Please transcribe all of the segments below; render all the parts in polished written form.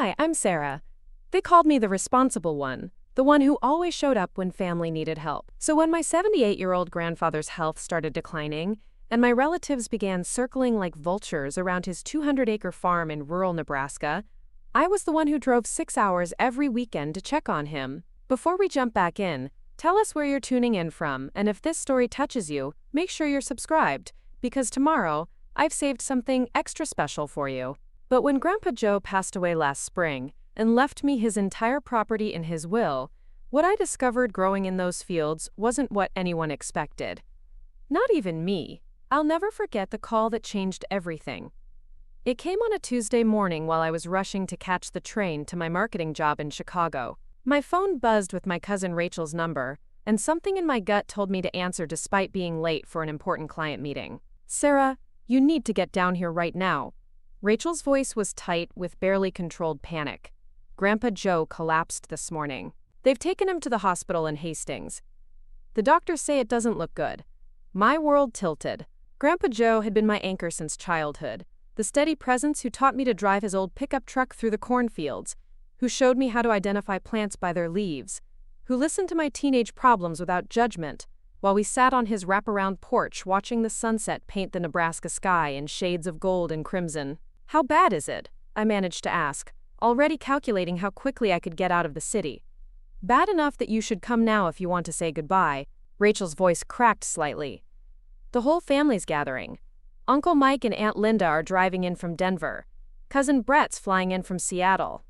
Hi, I'm Sarah. They called me the responsible one, the one who always showed up when family needed help. So when my 78-year-old grandfather's health started declining, and my relatives began circling like vultures around his 200-acre farm in rural Nebraska, I was the one who drove 6 hours every weekend to check on him. Before we jump back in, tell us where you're tuning in from, and if this story touches you, make sure you're subscribed, because tomorrow, I've saved something extra special for you. But when Grandpa Joe passed away last spring and left me his entire property in his will, what I discovered growing in those fields wasn't what anyone expected. Not even me. I'll never forget the call that changed everything. It came on a Tuesday morning while I was rushing to catch the train to my marketing job in Chicago. My phone buzzed with my cousin Rachel's number, and something in my gut told me to answer despite being late for an important client meeting. "Sarah, you need to get down here right now." Rachel's voice was tight with barely controlled panic. "Grandpa Joe collapsed this morning. They've taken him to the hospital in Hastings. The doctors say it doesn't look good." My world tilted. Grandpa Joe had been my anchor since childhood, the steady presence who taught me to drive his old pickup truck through the cornfields, who showed me how to identify plants by their leaves, who listened to my teenage problems without judgment, while we sat on his wraparound porch watching the sunset paint the Nebraska sky in shades of gold and crimson. "How bad is it?" I managed to ask, already calculating how quickly I could get out of the city. "Bad enough that you should come now if you want to say goodbye." Rachel's voice cracked slightly. "The whole family's gathering. Uncle Mike and Aunt Linda are driving in from Denver. Cousin Brett's flying in from Seattle."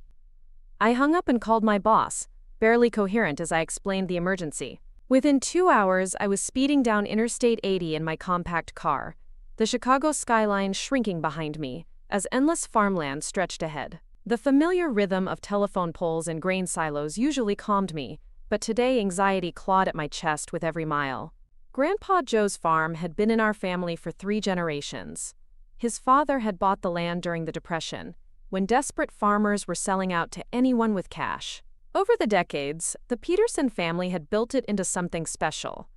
I hung up and called my boss, barely coherent as I explained the emergency. Within 2 hours, I was speeding down Interstate 80 in my compact car, the Chicago skyline shrinking behind me, as endless farmland stretched ahead. The familiar rhythm of telephone poles and grain silos usually calmed me, but today anxiety clawed at my chest with every mile. Grandpa Joe's farm had been in our family for 3 generations. His father had bought the land during the Depression, when desperate farmers were selling out to anyone with cash. Over the decades, the Peterson family had built it into something special.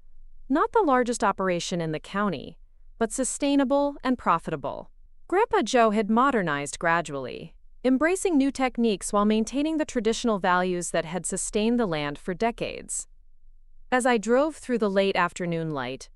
Not the largest operation in the county, but sustainable and profitable. Grandpa Joe had modernized gradually, embracing new techniques while maintaining the traditional values that had sustained the land for decades. As I drove through the late afternoon light,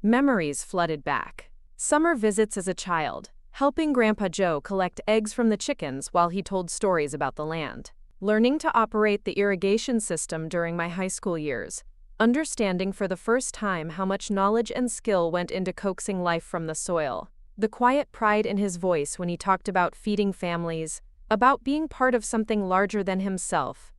memories flooded back. Summer visits as a child, helping Grandpa Joe collect eggs from the chickens while he told stories about the land. Learning to operate the irrigation system during my high school years, understanding for the first time how much knowledge and skill went into coaxing life from the soil. The quiet pride in his voice when he talked about feeding families, about being part of something larger than himself.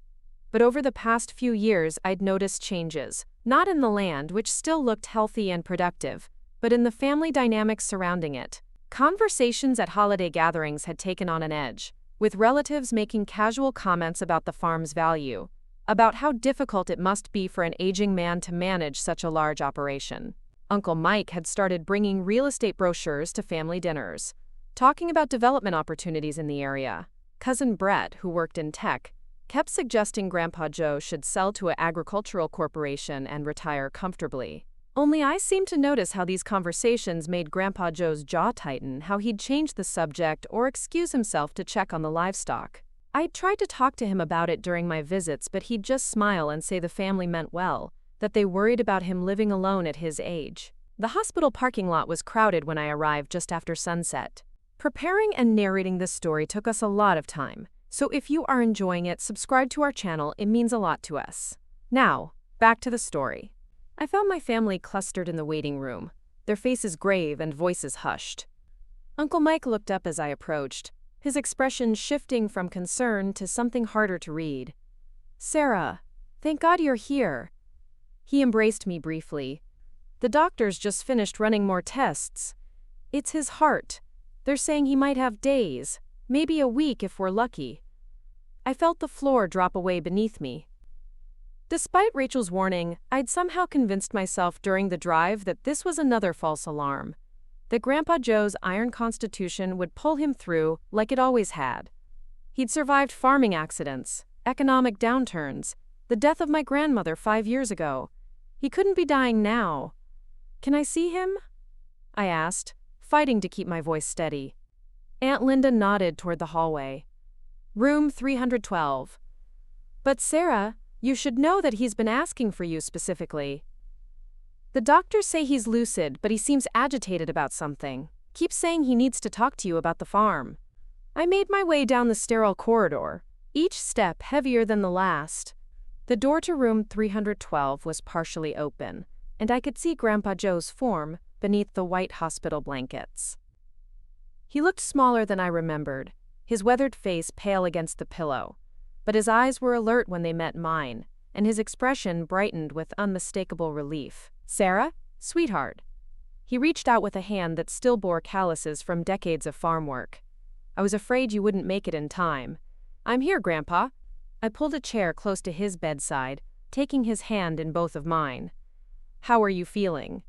But over the past few years, I'd noticed changes, not in the land, which still looked healthy and productive, but in the family dynamics surrounding it. Conversations at holiday gatherings had taken on an edge, with relatives making casual comments about the farm's value, about how difficult it must be for an aging man to manage such a large operation. Uncle Mike had started bringing real estate brochures to family dinners, talking about development opportunities in the area. Cousin Brett, who worked in tech, kept suggesting Grandpa Joe should sell to an agricultural corporation and retire comfortably. Only I seemed to notice how these conversations made Grandpa Joe's jaw tighten, how he'd change the subject or excuse himself to check on the livestock. I'd tried to talk to him about it during my visits, but he'd just smile and say the family meant well, that they worried about him living alone at his age. The hospital parking lot was crowded when I arrived just after sunset. Preparing and narrating this story took us a lot of time, so if you are enjoying it, subscribe to our channel, it means a lot to us. Now, back to the story. I found my family clustered in the waiting room, their faces grave and voices hushed. Uncle Mike looked up as I approached, his expression shifting from concern to something harder to read. "Sarah, thank God you're here." He embraced me briefly. "The doctors just finished running more tests. It's his heart. They're saying he might have days, maybe a week if we're lucky." I felt the floor drop away beneath me. Despite Rachel's warning, I'd somehow convinced myself during the drive that this was another false alarm, that Grandpa Joe's iron constitution would pull him through like it always had. He'd survived farming accidents, economic downturns, the death of my grandmother 5 years ago. He couldn't be dying now. "Can I see him?" I asked, fighting to keep my voice steady. Aunt Linda nodded toward the hallway. Room 312. But Sarah, you should know that he's been asking for you specifically. The doctors say he's lucid, but he seems agitated about something. Keeps saying he needs to talk to you about the farm. I made my way down the sterile corridor, each step heavier than the last. The door to room 312 was partially open, and I could see Grandpa Joe's form beneath the white hospital blankets. He looked smaller than I remembered, his weathered face pale against the pillow, but his eyes were alert when they met mine, and his expression brightened with unmistakable relief. "Sarah, sweetheart." He reached out with a hand that still bore calluses from decades of farm work. "I was afraid you wouldn't make it in time." "I'm here, Grandpa." I pulled a chair close to his bedside, taking his hand in both of mine. "How are you feeling?"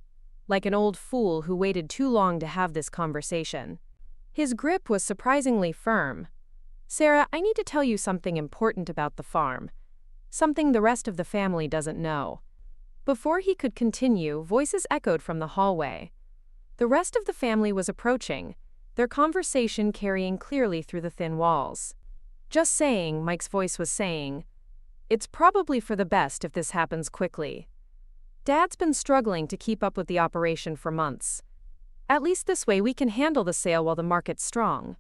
Like an old fool who waited too long to have this conversation. His grip was surprisingly firm. "Sarah, I need to tell you something important about the farm. Something the rest of the family doesn't know." Before he could continue, voices echoed from the hallway. The rest of the family was approaching, their conversation carrying clearly through the thin walls. "Just saying," Mike's voice was saying. "It's probably for the best if this happens quickly. Dad's been struggling to keep up with the operation for months. At least this way we can handle the sale while the market's strong."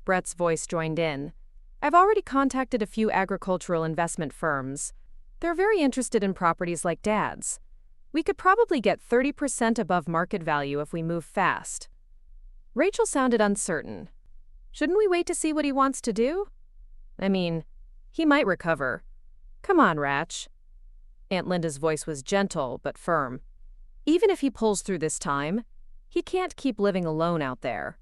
Brett's voice joined in. "I've already contacted a few agricultural investment firms. They're very interested in properties like Dad's. We could probably get 30% above market value if we move fast." Rachel sounded uncertain. "Shouldn't we wait to see what he wants to do? I mean, he might recover. Come on, Ratch." Aunt Linda's voice was gentle but firm. "Even if he pulls through this time, he can't keep living alone out there.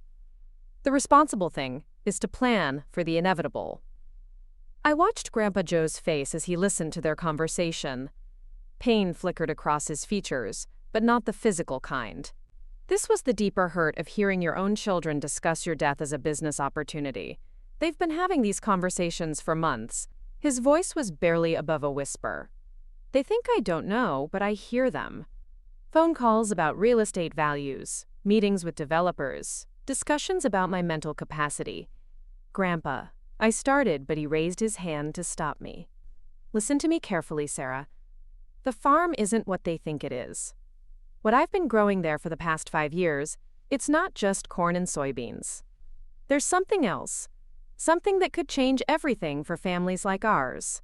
The responsible thing is to plan for the inevitable." I watched Grandpa Joe's face as he listened to their conversation. Pain flickered across his features, but not the physical kind. This was the deeper hurt of hearing your own children discuss your death as a business opportunity. They've been having these conversations for months. His voice was barely above a whisper. "They think I don't know, but I hear them. Phone calls about real estate values, meetings with developers, discussions about my mental capacity." "Grandpa," I started, but he raised his hand to stop me. "Listen to me carefully, Sarah. The farm isn't what they think it is. What I've been growing there for the past 5 years, it's not just corn and soybeans. There's something else, something that could change everything for families like ours.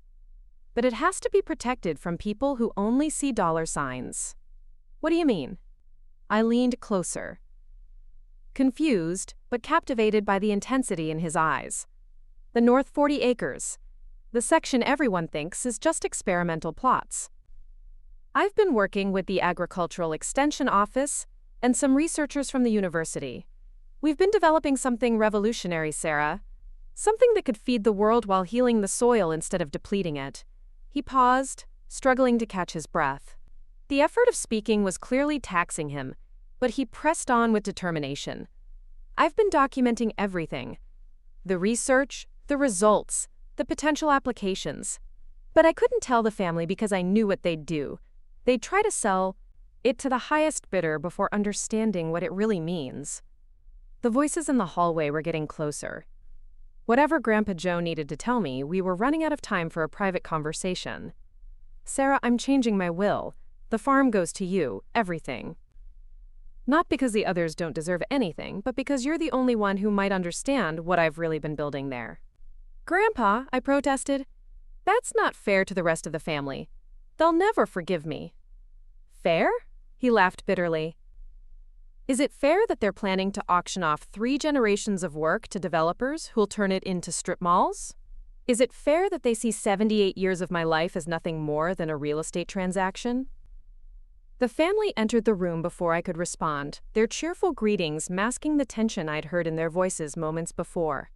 But it has to be protected from people who only see dollar signs." "What do you mean?" I leaned closer, confused but captivated by the intensity in his eyes. "The North 40 acres. The section everyone thinks is just experimental plots. I've been working with the Agricultural Extension Office and some researchers from the university. We've been developing something revolutionary, Sarah. Something that could feed the world while healing the soil instead of depleting it." He paused, struggling to catch his breath. The effort of speaking was clearly taxing him, but he pressed on with determination. "I've been documenting everything. The research, the results, the potential applications. But I couldn't tell the family because I knew what they'd do. They'd try to sell it to the highest bidder before understanding what it really means." The voices in the hallway were getting closer. Whatever Grandpa Joe needed to tell me, we were running out of time for a private conversation. "Sarah, I'm changing my will. The farm goes to you, everything. Not because the others don't deserve anything, but because you're the only one who might understand what I've really been building there." "Grandpa," I protested, "that's not fair to the rest of the family. They'll never forgive me." "Fair?" He laughed bitterly. "Is it fair that they're planning to auction off 3 generations of work to developers who'll turn it into strip malls? Is it fair that they see 78 years of my life as nothing more than a real estate transaction?" The family entered the room before I could respond, their cheerful greetings masking the tension I'd heard in their voices moments before.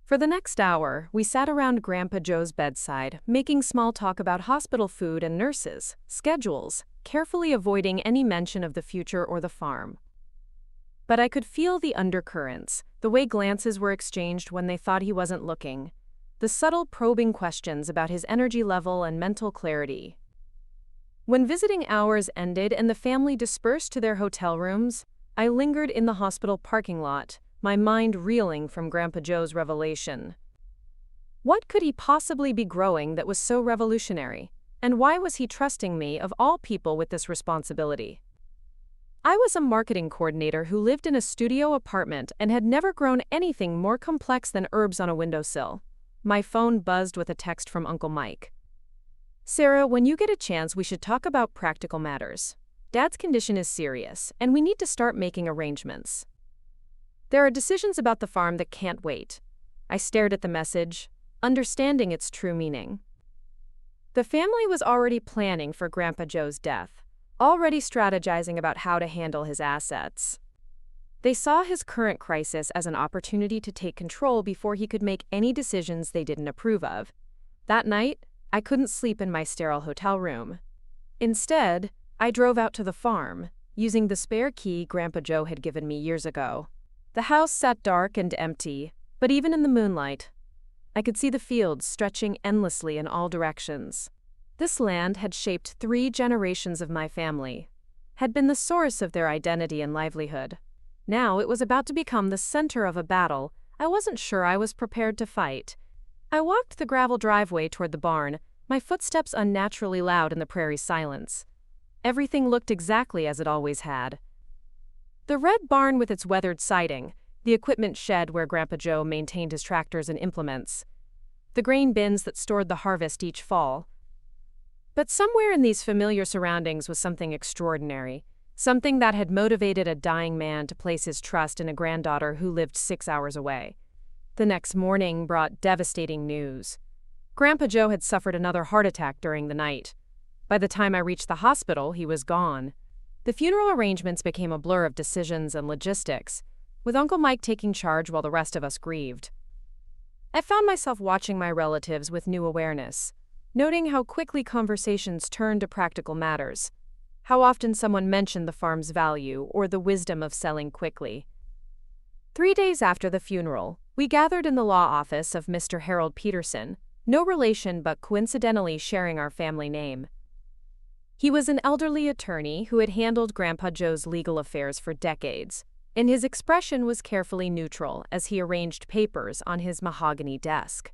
For the next hour, we sat around Grandpa Joe's bedside, making small talk about hospital food and nurses, schedules, carefully avoiding any mention of the future or the farm. But I could feel the undercurrents, the way glances were exchanged when they thought he wasn't looking, the subtle probing questions about his energy level and mental clarity. When visiting hours ended and the family dispersed to their hotel rooms, I lingered in the hospital parking lot, my mind reeling from Grandpa Joe's revelation. What could he possibly be growing that was so revolutionary? And why was he trusting me, of all people, with this responsibility? I was a marketing coordinator who lived in a studio apartment and had never grown anything more complex than herbs on a windowsill. My phone buzzed with a text from Uncle Mike. "Sarah, when you get a chance, we should talk about practical matters. Dad's condition is serious, and we need to start making arrangements. There are decisions about the farm that can't wait." I stared at the message, understanding its true meaning. The family was already planning for Grandpa Joe's death, already strategizing about how to handle his assets. They saw his current crisis as an opportunity to take control before he could make any decisions they didn't approve of. That night, I couldn't sleep in my sterile hotel room. Instead, I drove out to the farm, using the spare key Grandpa Joe had given me years ago. The house sat dark and empty, but even in the moonlight, I could see the fields stretching endlessly in all directions. This land had shaped 3 generations of my family, had been the source of their identity and livelihood. Now it was about to become the center of a battle I wasn't sure I was prepared to fight. I walked the gravel driveway toward the barn, my footsteps unnaturally loud in the prairie silence. Everything looked exactly as it always had. The red barn with its weathered siding, the equipment shed where Grandpa Joe maintained his tractors and implements, the grain bins that stored the harvest each fall. But somewhere in these familiar surroundings was something extraordinary, something that had motivated a dying man to place his trust in a granddaughter who lived 6 hours away. The next morning brought devastating news. Grandpa Joe had suffered another heart attack during the night. By the time I reached the hospital, he was gone. The funeral arrangements became a blur of decisions and logistics, with Uncle Mike taking charge while the rest of us grieved. I found myself watching my relatives with new awareness, noting how quickly conversations turned to practical matters, how often someone mentioned the farm's value or the wisdom of selling quickly. 3 days after the funeral, we gathered in the law office of Mr. Harold Peterson, no relation but coincidentally sharing our family name. He was an elderly attorney who had handled Grandpa Joe's legal affairs for decades, and his expression was carefully neutral as he arranged papers on his mahogany desk.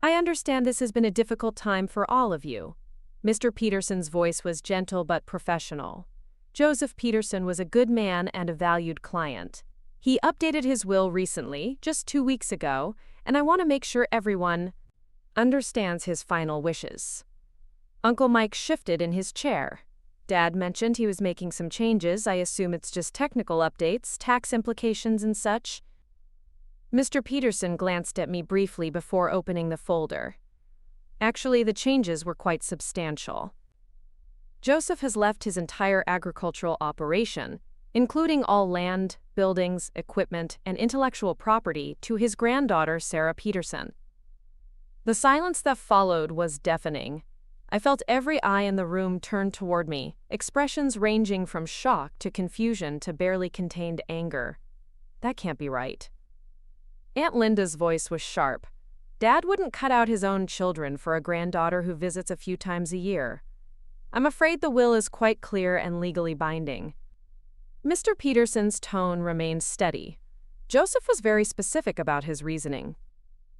"I understand this has been a difficult time for all of you." Mr. Peterson's voice was gentle but professional. Joseph Peterson was a good man and a valued client. He updated his will recently, just 2 weeks ago, and I want to make sure everyone understands his final wishes. Uncle Mike shifted in his chair. Dad mentioned he was making some changes. I assume it's just technical updates, tax implications and such. Mr. Peterson glanced at me briefly before opening the folder. Actually, the changes were quite substantial. Joseph has left his entire agricultural operation, including all land, buildings, equipment, and intellectual property, to his granddaughter, Sarah Peterson. The silence that followed was deafening. I felt every eye in the room turn toward me, expressions ranging from shock to confusion to barely contained anger. That can't be right. Aunt Linda's voice was sharp. Dad wouldn't cut out his own children for a granddaughter who visits a few times a year. I'm afraid the will is quite clear and legally binding. Mr. Peterson's tone remained steady. Joseph was very specific about his reasoning.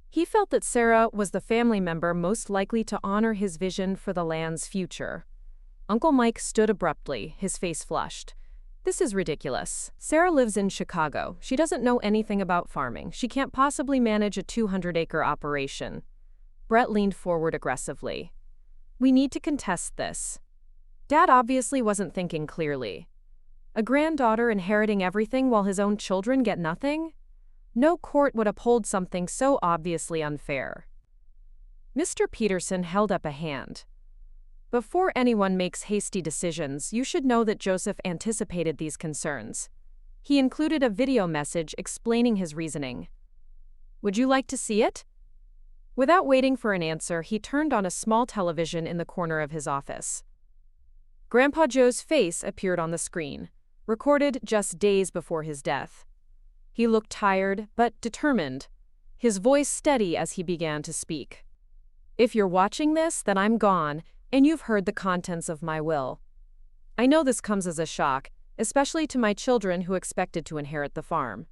He felt that Sarah was the family member most likely to honor his vision for the land's future. Uncle Mike stood abruptly, his face flushed. "This is ridiculous. Sarah lives in Chicago. She doesn't know anything about farming. She can't possibly manage a 200-acre operation." Brett leaned forward aggressively. "We need to contest this." Dad obviously wasn't thinking clearly. A granddaughter inheriting everything while his own children get nothing? No court would uphold something so obviously unfair. Mr. Peterson held up a hand. "Before anyone makes hasty decisions, you should know that Joseph anticipated these concerns." He included a video message explaining his reasoning. "Would you like to see it?" Without waiting for an answer, he turned on a small television in the corner of his office. Grandpa Joe's face appeared on the screen, recorded just days before his death. He looked tired, but determined, his voice steady as he began to speak. "If you're watching this, then I'm gone, and you've heard the contents of my will. I know this comes as a shock, especially to my children who expected to inherit the farm.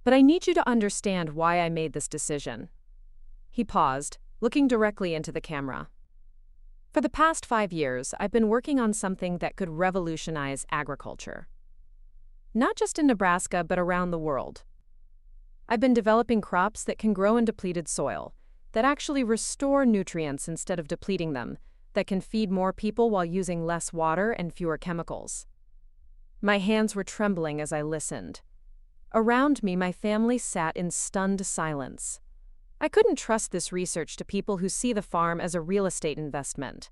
But I need you to understand why I made this decision." He paused, looking directly into the camera. For the past 5 years, I've been working on something that could revolutionize agriculture. Not just in Nebraska, but around the world. I've been developing crops that can grow in depleted soil, that actually restore nutrients instead of depleting them, that can feed more people while using less water and fewer chemicals. My hands were trembling as I listened. Around me, my family sat in stunned silence. I couldn't trust this research to people who see the farm as a real estate investment.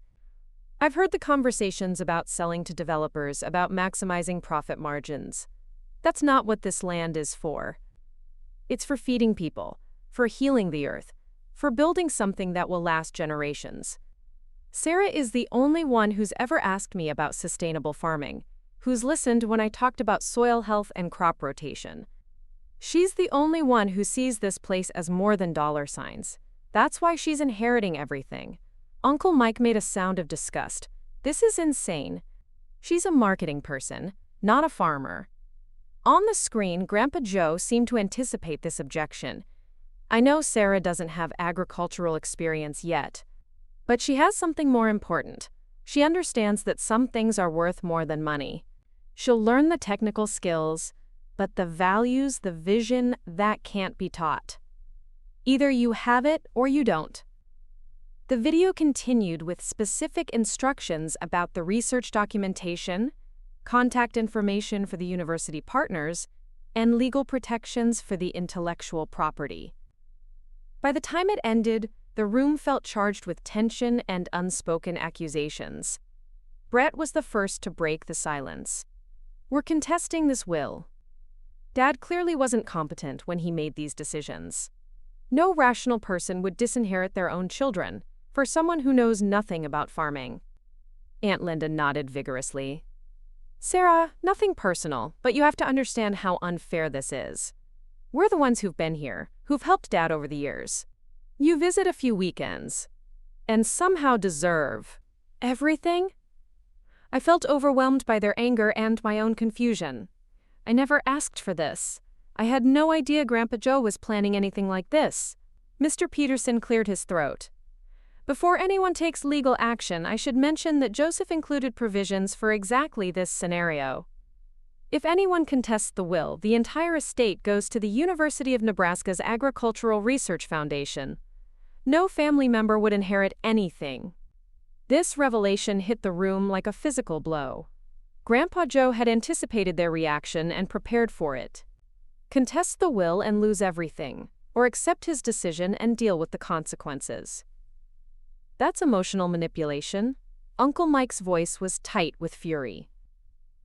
I've heard the conversations about selling to developers, about maximizing profit margins. That's not what this land is for. It's for feeding people, for healing the earth, for building something that will last generations. Sarah is the only one who's ever asked me about sustainable farming, who's listened when I talked about soil health and crop rotation. She's the only one who sees this place as more than dollar signs. That's why she's inheriting everything. Uncle Mike made a sound of disgust. This is insane. She's a marketing person, not a farmer. On the screen, Grandpa Joe seemed to anticipate this objection. I know Sarah doesn't have agricultural experience yet, but she has something more important. She understands that some things are worth more than money. She'll learn the technical skills, but the values, the vision, that can't be taught. Either you have it or you don't. The video continued with specific instructions about the research documentation, contact information for the university partners, and legal protections for the intellectual property. By the time it ended, the room felt charged with tension and unspoken accusations. Brett was the first to break the silence. We're contesting this will. Dad clearly wasn't competent when he made these decisions. No rational person would disinherit their own children for someone who knows nothing about farming. Aunt Linda nodded vigorously. Sarah, nothing personal, but you have to understand how unfair this is. We're the ones who've been here, who've helped Dad over the years. You visit a few weekends, and somehow deserve everything? I felt overwhelmed by their anger and my own confusion. I never asked for this. I had no idea Grandpa Joe was planning anything like this. Mr. Peterson cleared his throat. Before anyone takes legal action, I should mention that Joseph included provisions for exactly this scenario. If anyone contests the will, the entire estate goes to the University of Nebraska's Agricultural Research Foundation. No family member would inherit anything. This revelation hit the room like a physical blow. Grandpa Joe had anticipated their reaction and prepared for it. Contest the will and lose everything, or accept his decision and deal with the consequences. That's emotional manipulation. Uncle Mike's voice was tight with fury.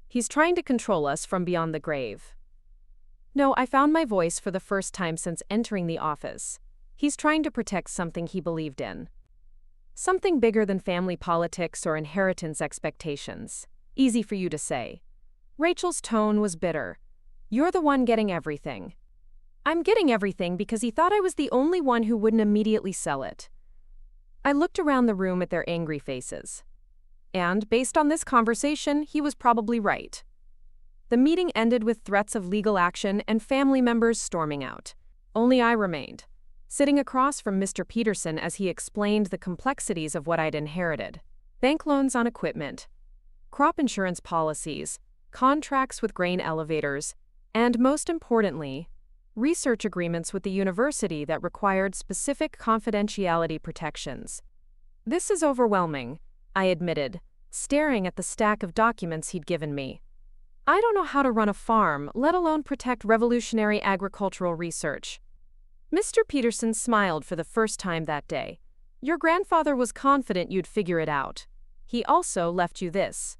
He's trying to control us from beyond the grave. No, I found my voice for the first time since entering the office. He's trying to protect something he believed in. Something bigger than family politics or inheritance expectations. Easy for you to say. Rachel's tone was bitter. You're the one getting everything. I'm getting everything because he thought I was the only one who wouldn't immediately sell it. I looked around the room at their angry faces. And, based on this conversation, he was probably right. The meeting ended with threats of legal action and family members storming out. Only I remained, sitting across from Mr. Peterson as he explained the complexities of what I'd inherited. Bank loans on equipment, crop insurance policies, contracts with grain elevators, and most importantly, research agreements with the university that required specific confidentiality protections. This is overwhelming, I admitted, staring at the stack of documents he'd given me. I don't know how to run a farm, let alone protect revolutionary agricultural research. Mr. Peterson smiled for the first time that day. Your grandfather was confident you'd figure it out. He also left you this.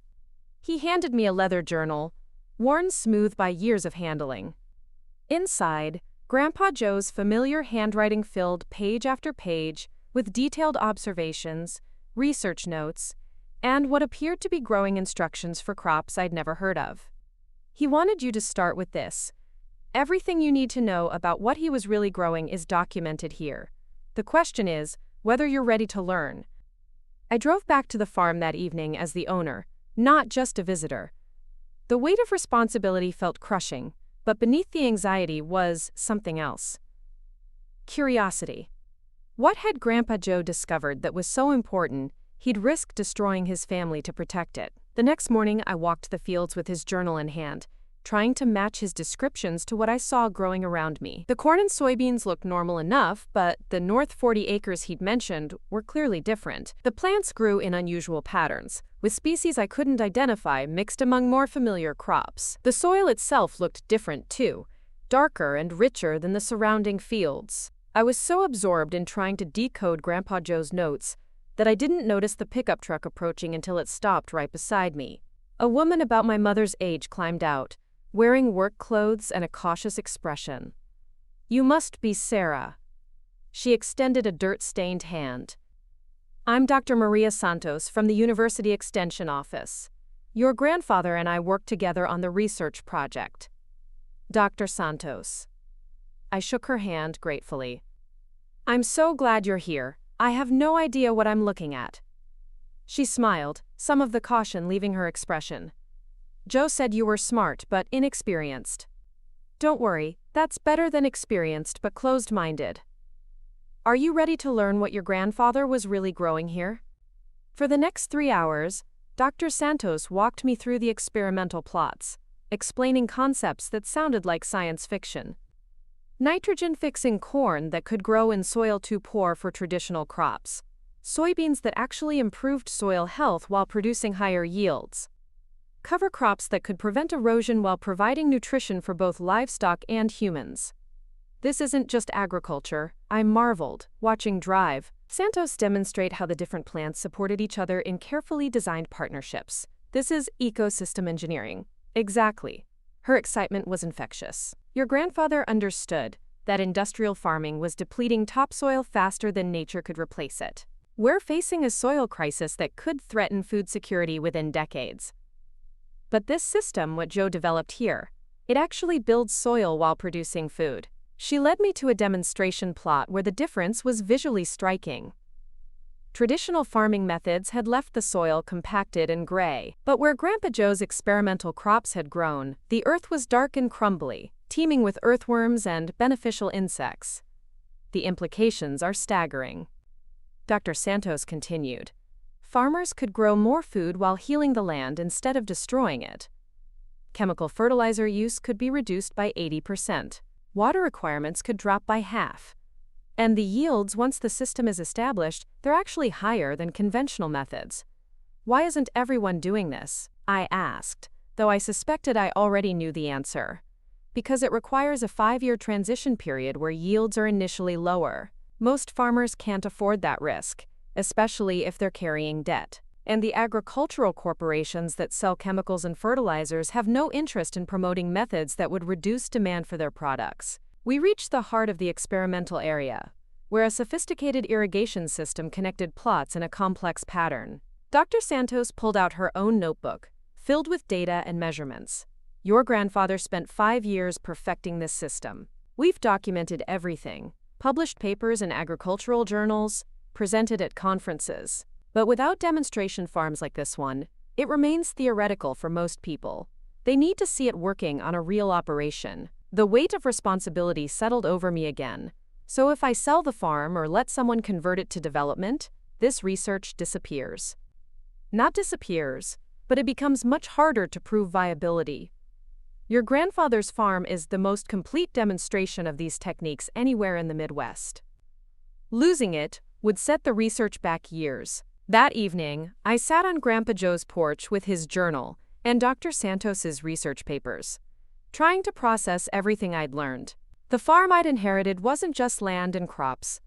He handed me a leather journal, worn smooth by years of handling. Inside, Grandpa Joe's familiar handwriting filled page after page with detailed observations, research notes, and what appeared to be growing instructions for crops I'd never heard of. He wanted you to start with this. Everything you need to know about what he was really growing is documented here. The question is whether you're ready to learn. I drove back to the farm that evening as the owner, not just a visitor. The weight of responsibility felt crushing, but beneath the anxiety was something else. Curiosity. What had Grandpa Joe discovered that was so important, he'd risk destroying his family to protect it? The next morning, I walked the fields with his journal in hand, trying to match his descriptions to what I saw growing around me. The corn and soybeans looked normal enough, but the North 40 acres he'd mentioned were clearly different. The plants grew in unusual patterns, with species I couldn't identify mixed among more familiar crops. The soil itself looked different too, darker and richer than the surrounding fields. I was so absorbed in trying to decode Grandpa Joe's notes that I didn't notice the pickup truck approaching until it stopped right beside me. A woman about my mother's age climbed out, wearing work clothes and a cautious expression. "You must be Sarah." She extended a dirt-stained hand. "I'm Dr. Maria Santos from the University Extension Office. Your grandfather and I worked together on the research project." "Dr. Santos." I shook her hand gratefully. "I'm so glad you're here. I have no idea what I'm looking at." She smiled, some of the caution leaving her expression. "Joe said you were smart but inexperienced." "Don't worry, that's better than experienced but closed-minded." "Are you ready to learn what your grandfather was really growing here?" For the next 3 hours, Dr. Santos walked me through the experimental plots, explaining concepts that sounded like science fiction. Nitrogen-fixing corn that could grow in soil too poor for traditional crops. Soybeans that actually improved soil health while producing higher yields. Cover crops that could prevent erosion while providing nutrition for both livestock and humans. This isn't just agriculture, I marveled, watching Drive, Santos demonstrate how the different plants supported each other in carefully designed partnerships. This is ecosystem engineering. Exactly. Her excitement was infectious. Your grandfather understood that industrial farming was depleting topsoil faster than nature could replace it. We're facing a soil crisis that could threaten food security within decades. But this system, what Joe developed here, it actually builds soil while producing food. She led me to a demonstration plot where the difference was visually striking. Traditional farming methods had left the soil compacted and gray, but where Grandpa Joe's experimental crops had grown, the earth was dark and crumbly, teeming with earthworms and beneficial insects. The implications are staggering. Dr. Santos continued. Farmers could grow more food while healing the land instead of destroying it. Chemical fertilizer use could be reduced by 80%. Water requirements could drop by half. And the yields, once the system is established, they're actually higher than conventional methods. Why isn't everyone doing this? I asked, though I suspected I already knew the answer. Because it requires a 5-year transition period where yields are initially lower. Most farmers can't afford that risk, especially if they're carrying debt. And the agricultural corporations that sell chemicals and fertilizers have no interest in promoting methods that would reduce demand for their products. We reached the heart of the experimental area, where a sophisticated irrigation system connected plots in a complex pattern. Dr. Santos pulled out her own notebook, filled with data and measurements. Your grandfather spent 5 years perfecting this system. We've documented everything, published papers in agricultural journals, presented at conferences. But without demonstration farms like this one, it remains theoretical for most people. They need to see it working on a real operation. The weight of responsibility settled over me again. So if I sell the farm or let someone convert it to development, this research disappears. Not disappears, but it becomes much harder to prove viability. Your grandfather's farm is the most complete demonstration of these techniques anywhere in the Midwest. Losing it would set the research back years. That evening, I sat on Grandpa Joe's porch with his journal and Dr. Santos's research papers, trying to process everything I'd learned. The farm I'd inherited wasn't just land and crops.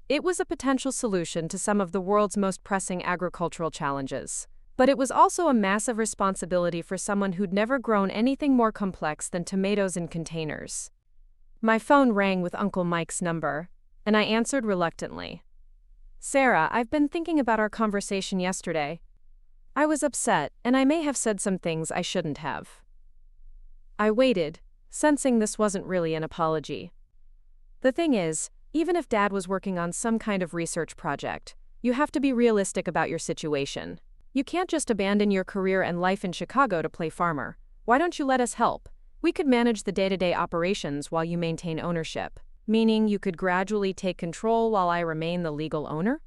It was a potential solution to some of the world's most pressing agricultural challenges. But it was also a massive responsibility for someone who'd never grown anything more complex than tomatoes in containers. My phone rang with Uncle Mike's number, and I answered reluctantly. "Sarah, I've been thinking about our conversation yesterday. I was upset, and I may have said some things I shouldn't have." I waited, sensing this wasn't really an apology. The thing is, even if Dad was working on some kind of research project, you have to be realistic about your situation. You can't just abandon your career and life in Chicago to play farmer. Why don't you let us help? We could manage the day-to-day operations while you maintain ownership. Meaning you could gradually take control while I remain the legal owner?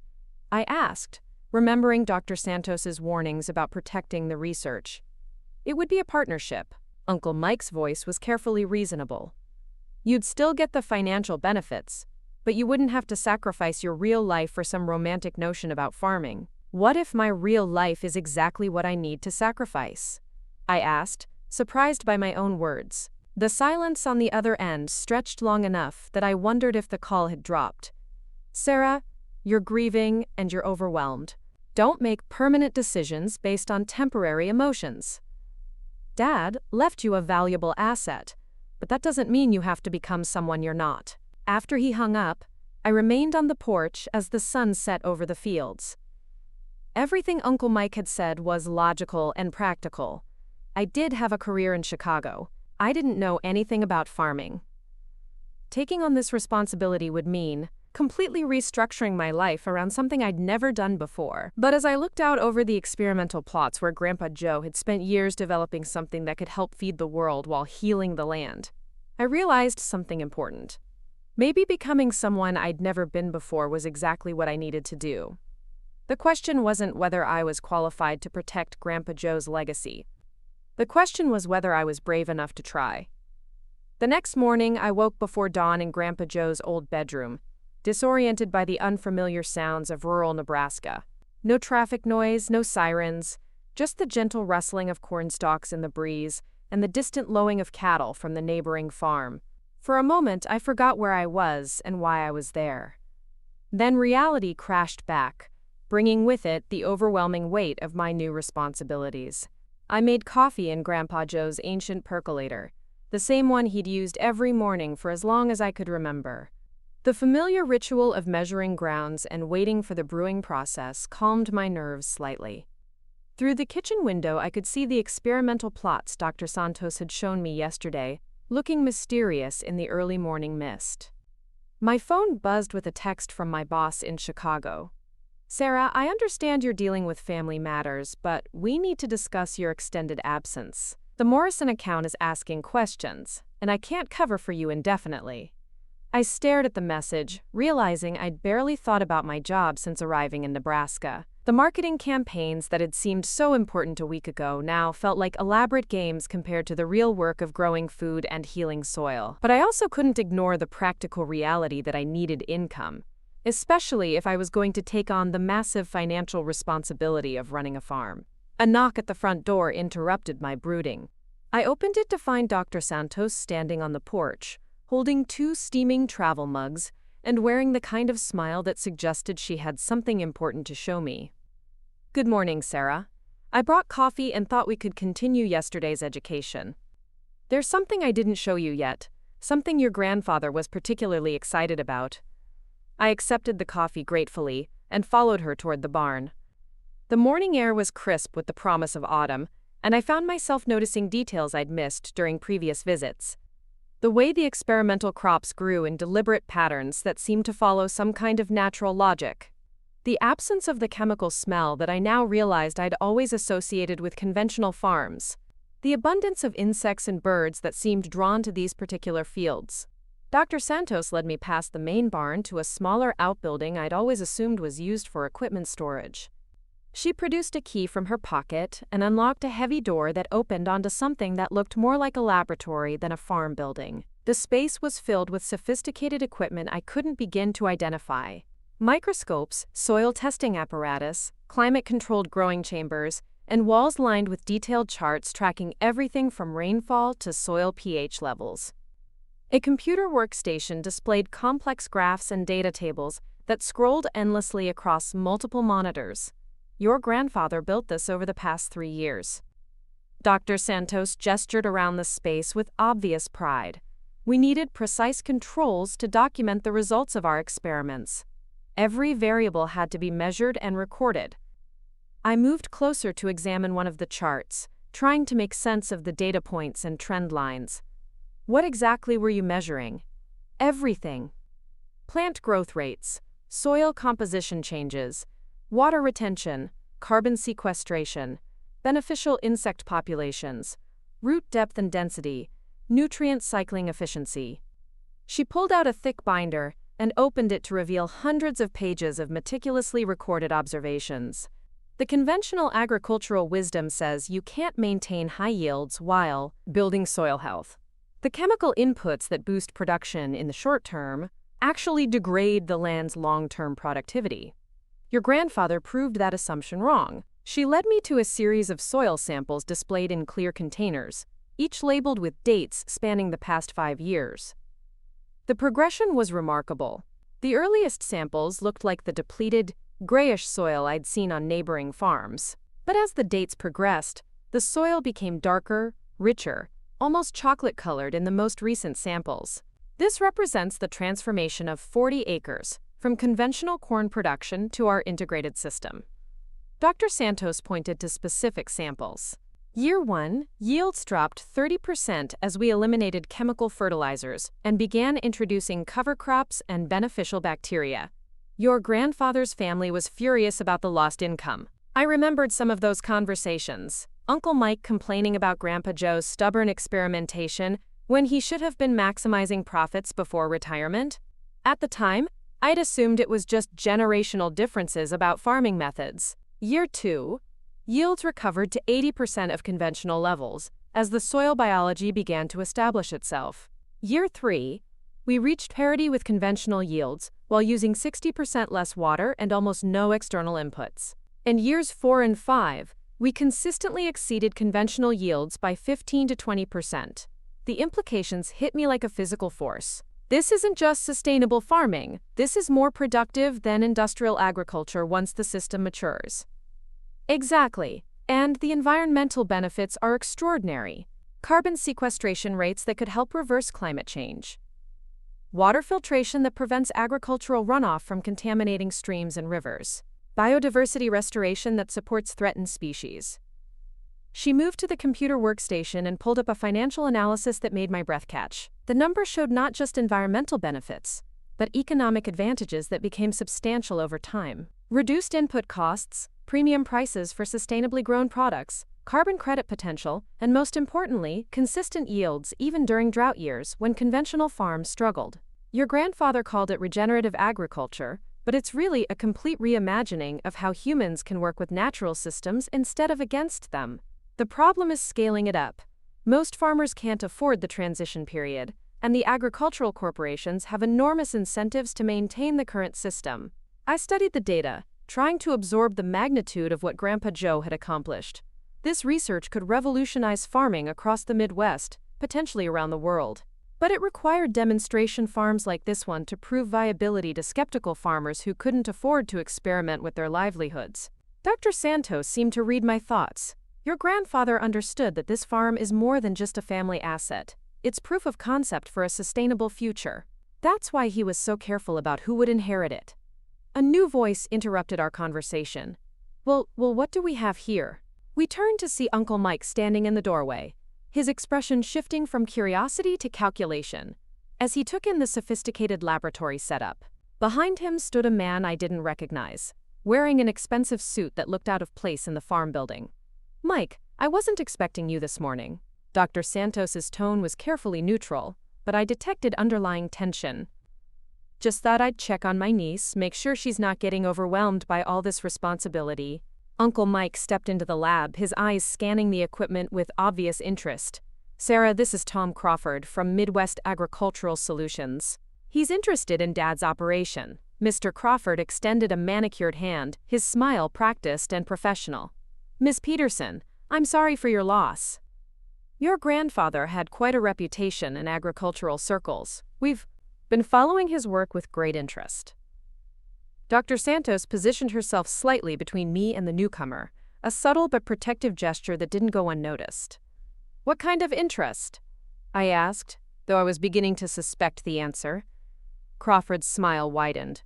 I asked, remembering Dr. Santos's warnings about protecting the research. It would be a partnership. Uncle Mike's voice was carefully reasonable. You'd still get the financial benefits, but you wouldn't have to sacrifice your real life for some romantic notion about farming. What if my real life is exactly what I need to sacrifice? I asked, surprised by my own words. The silence on the other end stretched long enough that I wondered if the call had dropped. Sarah, you're grieving and you're overwhelmed. Don't make permanent decisions based on temporary emotions. Dad left you a valuable asset, but that doesn't mean you have to become someone you're not. After he hung up, I remained on the porch as the sun set over the fields. Everything Uncle Mike had said was logical and practical. I did have a career in Chicago. I didn't know anything about farming. Taking on this responsibility would mean completely restructuring my life around something I'd never done before. But as I looked out over the experimental plots where Grandpa Joe had spent years developing something that could help feed the world while healing the land, I realized something important. Maybe becoming someone I'd never been before was exactly what I needed to do. The question wasn't whether I was qualified to protect Grandpa Joe's legacy. The question was whether I was brave enough to try. The next morning, I woke before dawn in Grandpa Joe's old bedroom, disoriented by the unfamiliar sounds of rural Nebraska. No traffic noise, no sirens, just the gentle rustling of corn stalks in the breeze and the distant lowing of cattle from the neighboring farm. For a moment, I forgot where I was and why I was there. Then reality crashed back, bringing with it the overwhelming weight of my new responsibilities. I made coffee in Grandpa Joe's ancient percolator, the same one he'd used every morning for as long as I could remember. The familiar ritual of measuring grounds and waiting for the brewing process calmed my nerves slightly. Through the kitchen window, I could see the experimental plots Dr. Santos had shown me yesterday, looking mysterious in the early morning mist. My phone buzzed with a text from my boss in Chicago. Sarah, I understand you're dealing with family matters, but we need to discuss your extended absence. The Morrison account is asking questions, and I can't cover for you indefinitely. I stared at the message, realizing I'd barely thought about my job since arriving in Nebraska. The marketing campaigns that had seemed so important a week ago now felt like elaborate games compared to the real work of growing food and healing soil. But I also couldn't ignore the practical reality that I needed income, especially if I was going to take on the massive financial responsibility of running a farm. A knock at the front door interrupted my brooding. I opened it to find Dr. Santos standing on the porch, holding 2 steaming travel mugs and wearing the kind of smile that suggested she had something important to show me. Good morning, Sarah. I brought coffee and thought we could continue yesterday's education. There's something I didn't show you yet, something your grandfather was particularly excited about. I accepted the coffee gratefully and followed her toward the barn. The morning air was crisp with the promise of autumn, and I found myself noticing details I'd missed during previous visits. The way the experimental crops grew in deliberate patterns that seemed to follow some kind of natural logic. The absence of the chemical smell that I now realized I'd always associated with conventional farms. The abundance of insects and birds that seemed drawn to these particular fields. Dr. Santos led me past the main barn to a smaller outbuilding I'd always assumed was used for equipment storage. She produced a key from her pocket and unlocked a heavy door that opened onto something that looked more like a laboratory than a farm building. The space was filled with sophisticated equipment I couldn't begin to identify. Microscopes, soil testing apparatus, climate-controlled growing chambers, and walls lined with detailed charts tracking everything from rainfall to soil pH levels. A computer workstation displayed complex graphs and data tables that scrolled endlessly across multiple monitors. Your grandfather built this over the past 3 years. Dr. Santos gestured around the space with obvious pride. We needed precise controls to document the results of our experiments. Every variable had to be measured and recorded. I moved closer to examine one of the charts, trying to make sense of the data points and trend lines. What exactly were you measuring? Everything. Plant growth rates, soil composition changes, water retention, carbon sequestration, beneficial insect populations, root depth and density, nutrient cycling efficiency. She pulled out a thick binder and opened it to reveal hundreds of pages of meticulously recorded observations. The conventional agricultural wisdom says you can't maintain high yields while building soil health. The chemical inputs that boost production in the short term actually degrade the land's long-term productivity. Your grandfather proved that assumption wrong. She led me to a series of soil samples displayed in clear containers, each labeled with dates spanning the past 5 years. The progression was remarkable. The earliest samples looked like the depleted, grayish soil I'd seen on neighboring farms. But as the dates progressed, the soil became darker, richer, almost chocolate-colored in the most recent samples. This represents the transformation of 40 acres, from conventional corn production to our integrated system. Dr. Santos pointed to specific samples. Year 1, yields dropped 30% as we eliminated chemical fertilizers and began introducing cover crops and beneficial bacteria. Your grandfather's family was furious about the lost income. I remembered some of those conversations. Uncle Mike complaining about Grandpa Joe's stubborn experimentation when he should have been maximizing profits before retirement. At the time, I'd assumed it was just generational differences about farming methods. Year 2, yields recovered to 80% of conventional levels as the soil biology began to establish itself. Year 3, we reached parity with conventional yields while using 60% less water and almost no external inputs. In years 4 and 5, we consistently exceeded conventional yields by 15 to 20%. The implications hit me like a physical force. This isn't just sustainable farming, this is more productive than industrial agriculture once the system matures. Exactly, and the environmental benefits are extraordinary. Carbon sequestration rates that could help reverse climate change. Water filtration that prevents agricultural runoff from contaminating streams and rivers. Biodiversity restoration that supports threatened species. She moved to the computer workstation and pulled up a financial analysis that made my breath catch. The numbers showed not just environmental benefits, but economic advantages that became substantial over time. Reduced input costs, premium prices for sustainably grown products, carbon credit potential, and most importantly, consistent yields even during drought years when conventional farms struggled. Your grandfather called it regenerative agriculture, but it's really a complete reimagining of how humans can work with natural systems instead of against them. The problem is scaling it up. Most farmers can't afford the transition period, and the agricultural corporations have enormous incentives to maintain the current system. I studied the data, trying to absorb the magnitude of what Grandpa Joe had accomplished. This research could revolutionize farming across the Midwest, potentially around the world. But it required demonstration farms like this one to prove viability to skeptical farmers who couldn't afford to experiment with their livelihoods. Dr. Santos seemed to read my thoughts. Your grandfather understood that this farm is more than just a family asset. It's proof of concept for a sustainable future. That's why he was so careful about who would inherit it. A new voice interrupted our conversation. Well, what do we have here? We turned to see Uncle Mike standing in the doorway, his expression shifting from curiosity to calculation, as he took in the sophisticated laboratory setup. Behind him stood a man I didn't recognize, wearing an expensive suit that looked out of place in the farm building. Mike, I wasn't expecting you this morning. Dr. Santos's tone was carefully neutral, but I detected underlying tension. Just thought I'd check on my niece, make sure she's not getting overwhelmed by all this responsibility. Uncle Mike stepped into the lab, his eyes scanning the equipment with obvious interest. Sarah, this is Tom Crawford from Midwest Agricultural Solutions. He's interested in Dad's operation. Mr. Crawford extended a manicured hand, his smile practiced and professional. Miss Peterson, I'm sorry for your loss. Your grandfather had quite a reputation in agricultural circles. We've been following his work with great interest. Dr. Santos positioned herself slightly between me and the newcomer, a subtle but protective gesture that didn't go unnoticed. What kind of interest? I asked, though I was beginning to suspect the answer. Crawford's smile widened.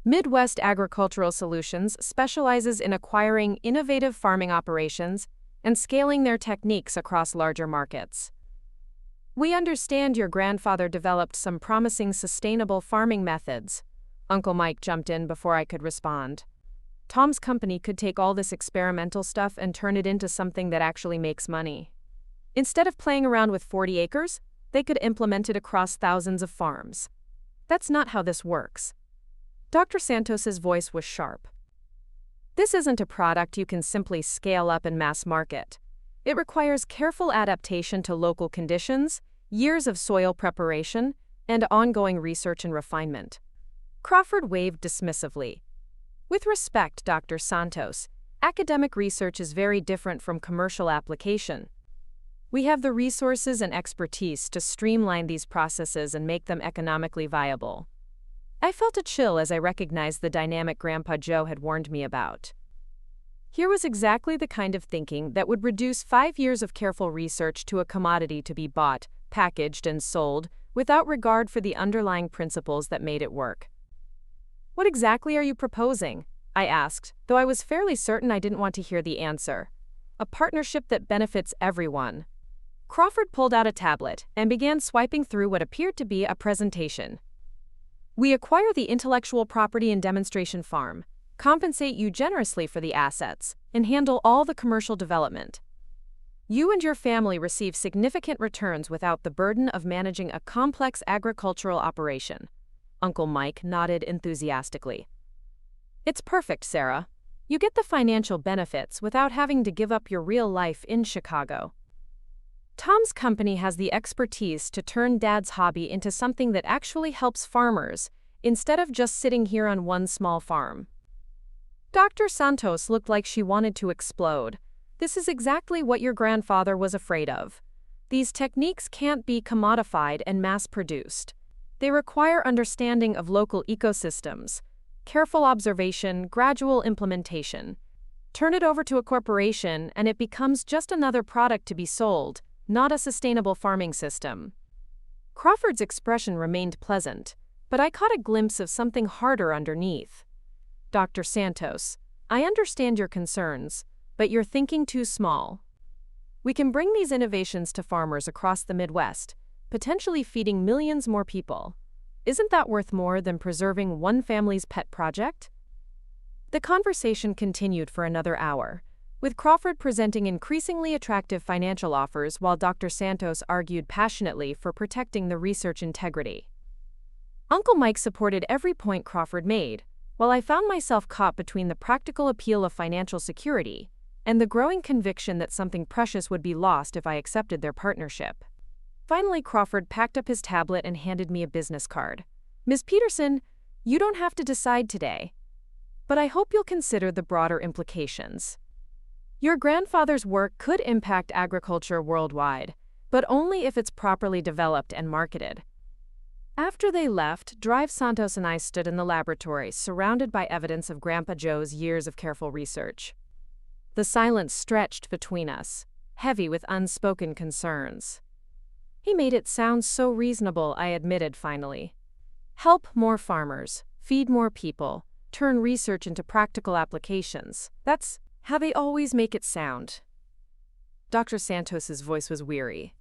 Midwest Agricultural Solutions specializes in acquiring innovative farming operations and scaling their techniques across larger markets. We understand your grandfather developed some promising sustainable farming methods. Uncle Mike jumped in before I could respond. Tom's company could take all this experimental stuff and turn it into something that actually makes money. Instead of playing around with 40 acres, they could implement it across thousands of farms. That's not how this works. Dr. Santos's voice was sharp. This isn't a product you can simply scale up and mass market. It requires careful adaptation to local conditions, years of soil preparation, and ongoing research and refinement. Crawford waved dismissively. With respect, Dr. Santos, academic research is very different from commercial application. We have the resources and expertise to streamline these processes and make them economically viable. I felt a chill as I recognized the dynamic Grandpa Joe had warned me about. Here was exactly the kind of thinking that would reduce 5 years of careful research to a commodity to be bought, packaged, and sold without regard for the underlying principles that made it work. What exactly are you proposing? I asked, though I was fairly certain I didn't want to hear the answer. A partnership that benefits everyone. Crawford pulled out a tablet and began swiping through what appeared to be a presentation. We acquire the intellectual property and demonstration farm, compensate you generously for the assets, and handle all the commercial development. You and your family receive significant returns without the burden of managing a complex agricultural operation. Uncle Mike nodded enthusiastically. It's perfect, Sarah. You get the financial benefits without having to give up your real life in Chicago. Tom's company has the expertise to turn Dad's hobby into something that actually helps farmers, instead of just sitting here on one small farm. Dr. Santos looked like she wanted to explode. This is exactly what your grandfather was afraid of. These techniques can't be commodified and mass-produced. They require understanding of local ecosystems, careful observation, gradual implementation. Turn it over to a corporation and it becomes just another product to be sold, not a sustainable farming system. Crawford's expression remained pleasant, but I caught a glimpse of something harder underneath. Dr. Santos, I understand your concerns, but you're thinking too small. We can bring these innovations to farmers across the Midwest, potentially feeding millions more people. Isn't that worth more than preserving one family's pet project? The conversation continued for another hour, with Crawford presenting increasingly attractive financial offers while Dr. Santos argued passionately for protecting the research integrity. Uncle Mike supported every point Crawford made, while I found myself caught between the practical appeal of financial security and the growing conviction that something precious would be lost if I accepted their partnership. Finally, Crawford packed up his tablet and handed me a business card. Ms. Peterson, you don't have to decide today, but I hope you'll consider the broader implications. Your grandfather's work could impact agriculture worldwide, but only if it's properly developed and marketed. After they left, Drive Santos and I stood in the laboratory, surrounded by evidence of Grandpa Joe's years of careful research. The silence stretched between us, heavy with unspoken concerns. He made it sound so reasonable, I admitted finally. Help more farmers, feed more people, turn research into practical applications. That's how they always make it sound. Dr. Santos's voice was weary.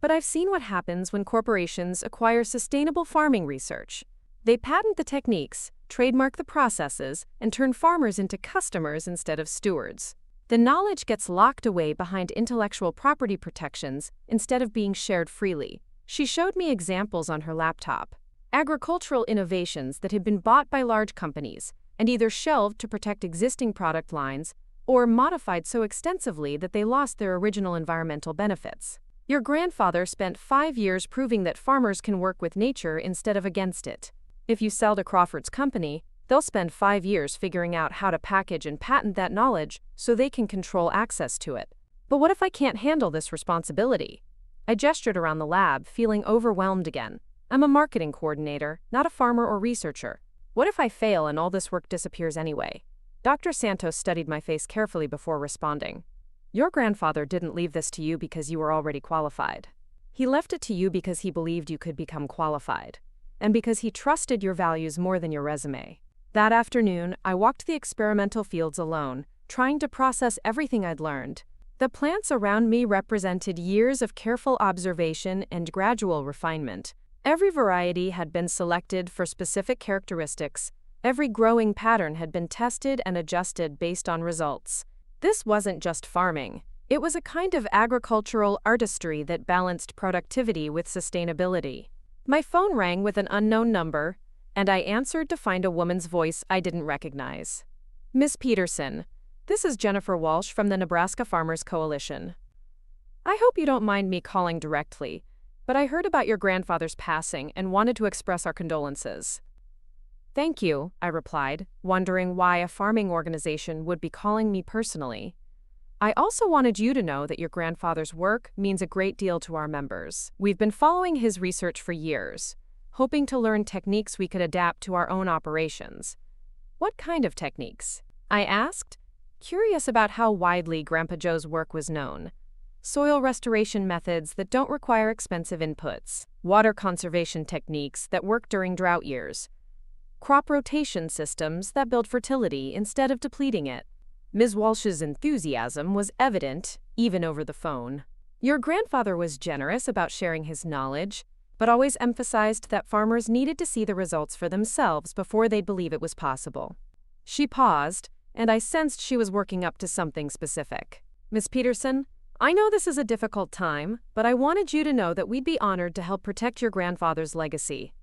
But I've seen what happens when corporations acquire sustainable farming research. They patent the techniques, trademark the processes, and turn farmers into customers instead of stewards. The knowledge gets locked away behind intellectual property protections instead of being shared freely. She showed me examples on her laptop. Agricultural innovations that had been bought by large companies and either shelved to protect existing product lines or modified so extensively that they lost their original environmental benefits. Your grandfather spent 5 years proving that farmers can work with nature instead of against it. If you sell to Crawford's company, they'll spend 5 years figuring out how to package and patent that knowledge so they can control access to it. But what if I can't handle this responsibility? I gestured around the lab, feeling overwhelmed again. I'm a marketing coordinator, not a farmer or researcher. What if I fail and all this work disappears anyway? Dr. Santos studied my face carefully before responding. Your grandfather didn't leave this to you because you were already qualified. He left it to you because he believed you could become qualified, and because he trusted your values more than your resume. That afternoon, I walked the experimental fields alone, trying to process everything I'd learned. The plants around me represented years of careful observation and gradual refinement. Every variety had been selected for specific characteristics. Every growing pattern had been tested and adjusted based on results. This wasn't just farming. It was a kind of agricultural artistry that balanced productivity with sustainability. My phone rang with an unknown number, and I answered to find a woman's voice I didn't recognize. Miss Peterson, this is Jennifer Walsh from the Nebraska Farmers Coalition. I hope you don't mind me calling directly, but I heard about your grandfather's passing and wanted to express our condolences. Thank you, I replied, wondering why a farming organization would be calling me personally. I also wanted you to know that your grandfather's work means a great deal to our members. We've been following his research for years, hoping to learn techniques we could adapt to our own operations. What kind of techniques? I asked, curious about how widely Grandpa Joe's work was known. Soil restoration methods that don't require expensive inputs, water conservation techniques that work during drought years, crop rotation systems that build fertility instead of depleting it. Ms. Walsh's enthusiasm was evident, even over the phone. Your grandfather was generous about sharing his knowledge, but always emphasized that farmers needed to see the results for themselves before they'd believe it was possible. She paused, and I sensed she was working up to something specific. Ms. Peterson, I know this is a difficult time, but I wanted you to know that we'd be honored to help protect your grandfather's legacy.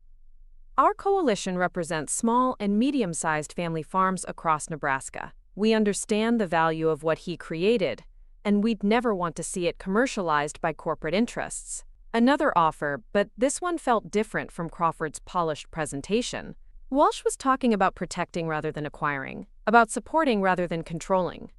Our coalition represents small and medium-sized family farms across Nebraska. We understand the value of what he created, and we'd never want to see it commercialized by corporate interests. Another offer, but this one felt different from Crawford's polished presentation. Walsh was talking about protecting rather than acquiring, about supporting rather than controlling.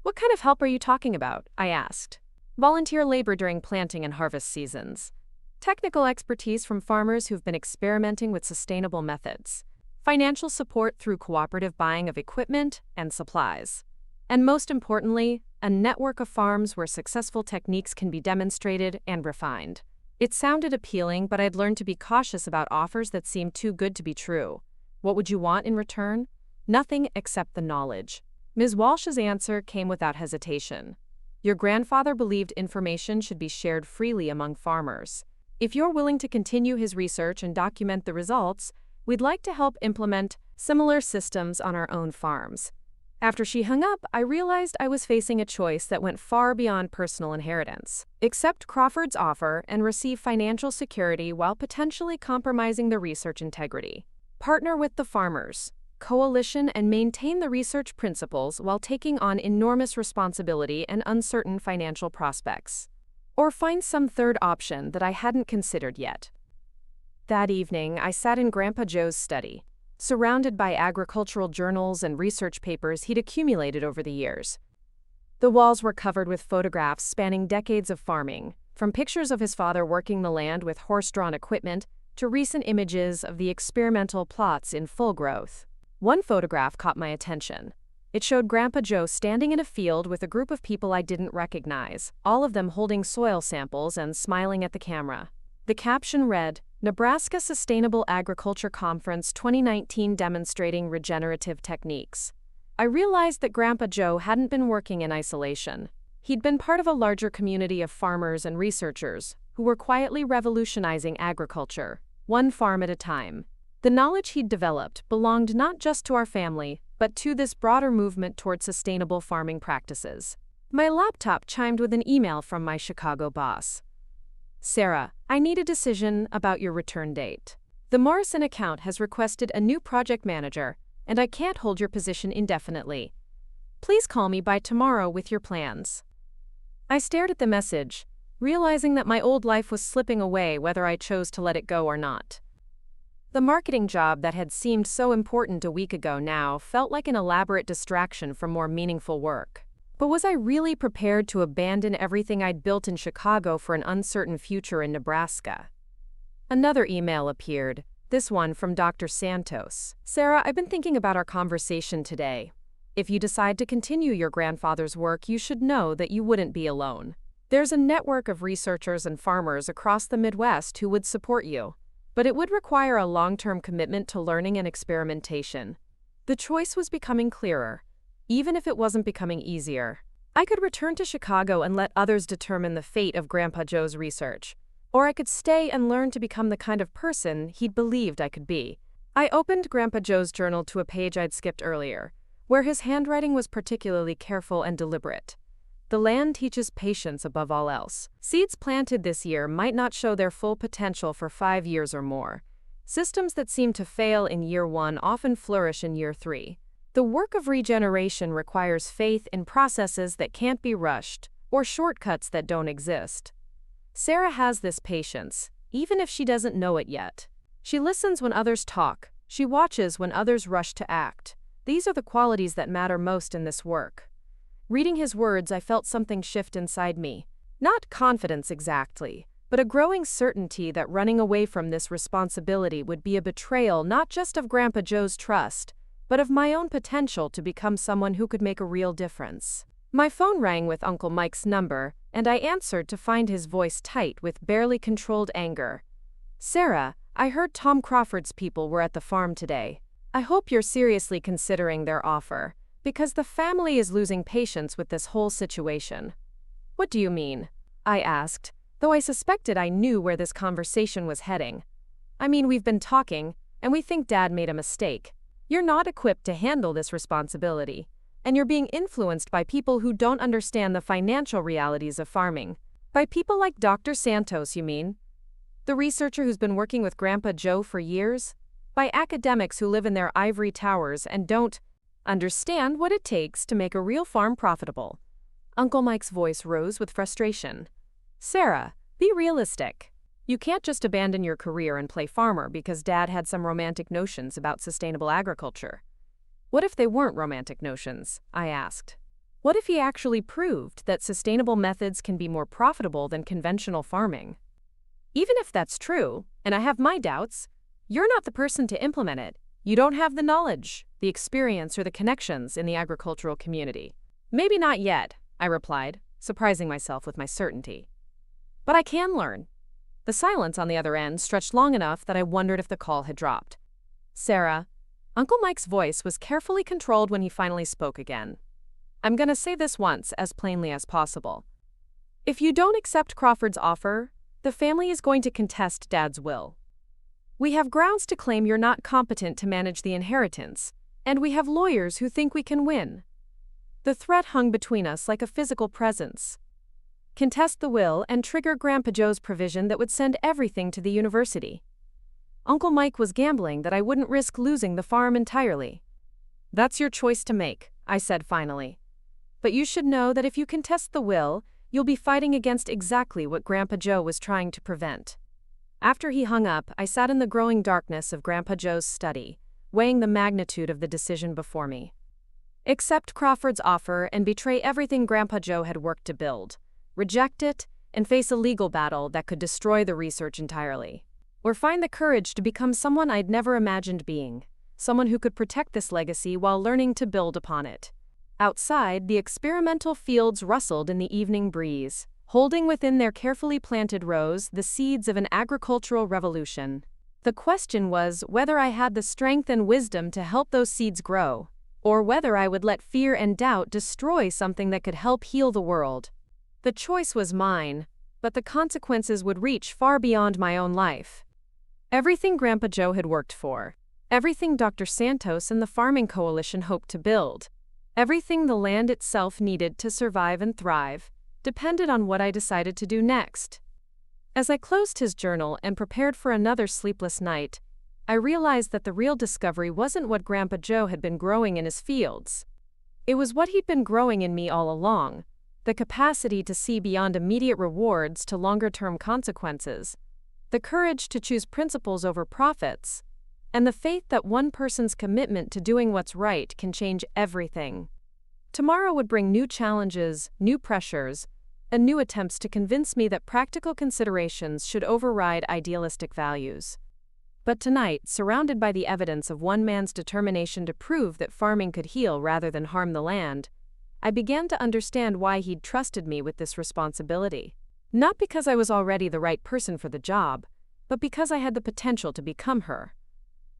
What kind of help are you talking about? I asked. Volunteer labor during planting and harvest seasons. Technical expertise from farmers who've been experimenting with sustainable methods. Financial support through cooperative buying of equipment and supplies. And most importantly, a network of farms where successful techniques can be demonstrated and refined. It sounded appealing, but I'd learned to be cautious about offers that seemed too good to be true. What would you want in return? Nothing except the knowledge. Ms. Walsh's answer came without hesitation. Your grandfather believed information should be shared freely among farmers. If you're willing to continue his research and document the results, we'd like to help implement similar systems on our own farms. After she hung up, I realized I was facing a choice that went far beyond personal inheritance. Accept Crawford's offer and receive financial security while potentially compromising the research integrity. Partner with the farmers, coalition, and maintain the research principles while taking on enormous responsibility and uncertain financial prospects. Or find some third option that I hadn't considered yet. That evening, I sat in Grandpa Joe's study, surrounded by agricultural journals and research papers he'd accumulated over the years. The walls were covered with photographs spanning decades of farming, from pictures of his father working the land with horse-drawn equipment to recent images of the experimental plots in full growth. One photograph caught my attention. It showed Grandpa Joe standing in a field with a group of people I didn't recognize, all of them holding soil samples and smiling at the camera. The caption read, Nebraska Sustainable Agriculture Conference 2019 Demonstrating Regenerative Techniques. I realized that Grandpa Joe hadn't been working in isolation. He'd been part of a larger community of farmers and researchers who were quietly revolutionizing agriculture, one farm at a time. The knowledge he'd developed belonged not just to our family, but to this broader movement toward sustainable farming practices. My laptop chimed with an email from my Chicago boss. Sarah, I need a decision about your return date. The Morrison account has requested a new project manager, and I can't hold your position indefinitely. Please call me by tomorrow with your plans. I stared at the message, realizing that my old life was slipping away whether I chose to let it go or not. The marketing job that had seemed so important a week ago now felt like an elaborate distraction from more meaningful work. But was I really prepared to abandon everything I'd built in Chicago for an uncertain future in Nebraska? Another email appeared, this one from Dr. Santos. Sarah, I've been thinking about our conversation today. If you decide to continue your grandfather's work, you should know that you wouldn't be alone. There's a network of researchers and farmers across the Midwest who would support you, but it would require a long-term commitment to learning and experimentation. The choice was becoming clearer, even if it wasn't becoming easier. I could return to Chicago and let others determine the fate of Grandpa Joe's research, or I could stay and learn to become the kind of person he'd believed I could be. I opened Grandpa Joe's journal to a page I'd skipped earlier, where his handwriting was particularly careful and deliberate. The land teaches patience above all else. Seeds planted this year might not show their full potential for 5 years or more. Systems that seem to fail in year 1 often flourish in year 3. The work of regeneration requires faith in processes that can't be rushed, or shortcuts that don't exist. Sarah has this patience, even if she doesn't know it yet. She listens when others talk. She watches when others rush to act. These are the qualities that matter most in this work. Reading his words, I felt something shift inside me. Not confidence exactly, but a growing certainty that running away from this responsibility would be a betrayal not just of Grandpa Joe's trust, but of my own potential to become someone who could make a real difference. My phone rang with Uncle Mike's number, and I answered to find his voice tight with barely controlled anger. "Sarah, I heard Tom Crawford's people were at the farm today. I hope you're seriously considering their offer, because the family is losing patience with this whole situation." "What do you mean?" I asked, though I suspected I knew where this conversation was heading. "I mean, we've been talking, and we think Dad made a mistake. You're not equipped to handle this responsibility, and you're being influenced by people who don't understand the financial realities of farming." "By people like Dr. Santos, you mean? The researcher who's been working with Grandpa Joe for years? By academics who live in their ivory towers and don't understand what it takes to make a real farm profitable?" Uncle Mike's voice rose with frustration. "Sarah, be realistic. You can't just abandon your career and play farmer because Dad had some romantic notions about sustainable agriculture." "What if they weren't romantic notions?" I asked. "What if he actually proved that sustainable methods can be more profitable than conventional farming? Even if that's true, and I have my doubts, you're not the person to implement it. You don't have the knowledge, the experience, or the connections in the agricultural community." "Maybe not yet," I replied, surprising myself with my certainty. "But I can learn." The silence on the other end stretched long enough that I wondered if the call had dropped. "Sarah," Uncle Mike's voice was carefully controlled when he finally spoke again. "I'm gonna say this once as plainly as possible. If you don't accept Crawford's offer, the family is going to contest Dad's will. We have grounds to claim you're not competent to manage the inheritance, and we have lawyers who think we can win." The threat hung between us like a physical presence. Contest the will and trigger Grandpa Joe's provision that would send everything to the university. Uncle Mike was gambling that I wouldn't risk losing the farm entirely. "That's your choice to make," I said finally. "But you should know that if you contest the will, you'll be fighting against exactly what Grandpa Joe was trying to prevent." After he hung up, I sat in the growing darkness of Grandpa Joe's study, weighing the magnitude of the decision before me. Accept Crawford's offer and betray everything Grandpa Joe had worked to build. Reject it and face a legal battle that could destroy the research entirely. Or find the courage to become someone I'd never imagined being, someone who could protect this legacy while learning to build upon it. Outside, the experimental fields rustled in the evening breeze, holding within their carefully planted rows the seeds of an agricultural revolution. The question was whether I had the strength and wisdom to help those seeds grow, or whether I would let fear and doubt destroy something that could help heal the world. The choice was mine, but the consequences would reach far beyond my own life. Everything Grandpa Joe had worked for, everything Dr. Santos and the farming coalition hoped to build, everything the land itself needed to survive and thrive, depended on what I decided to do next. As I closed his journal and prepared for another sleepless night, I realized that the real discovery wasn't what Grandpa Joe had been growing in his fields. It was what he'd been growing in me all along, the capacity to see beyond immediate rewards to longer-term consequences, the courage to choose principles over profits, and the faith that one person's commitment to doing what's right can change everything. Tomorrow would bring new challenges, new pressures, and new attempts to convince me that practical considerations should override idealistic values. But tonight, surrounded by the evidence of one man's determination to prove that farming could heal rather than harm the land, I began to understand why he'd trusted me with this responsibility. Not because I was already the right person for the job, but because I had the potential to become her.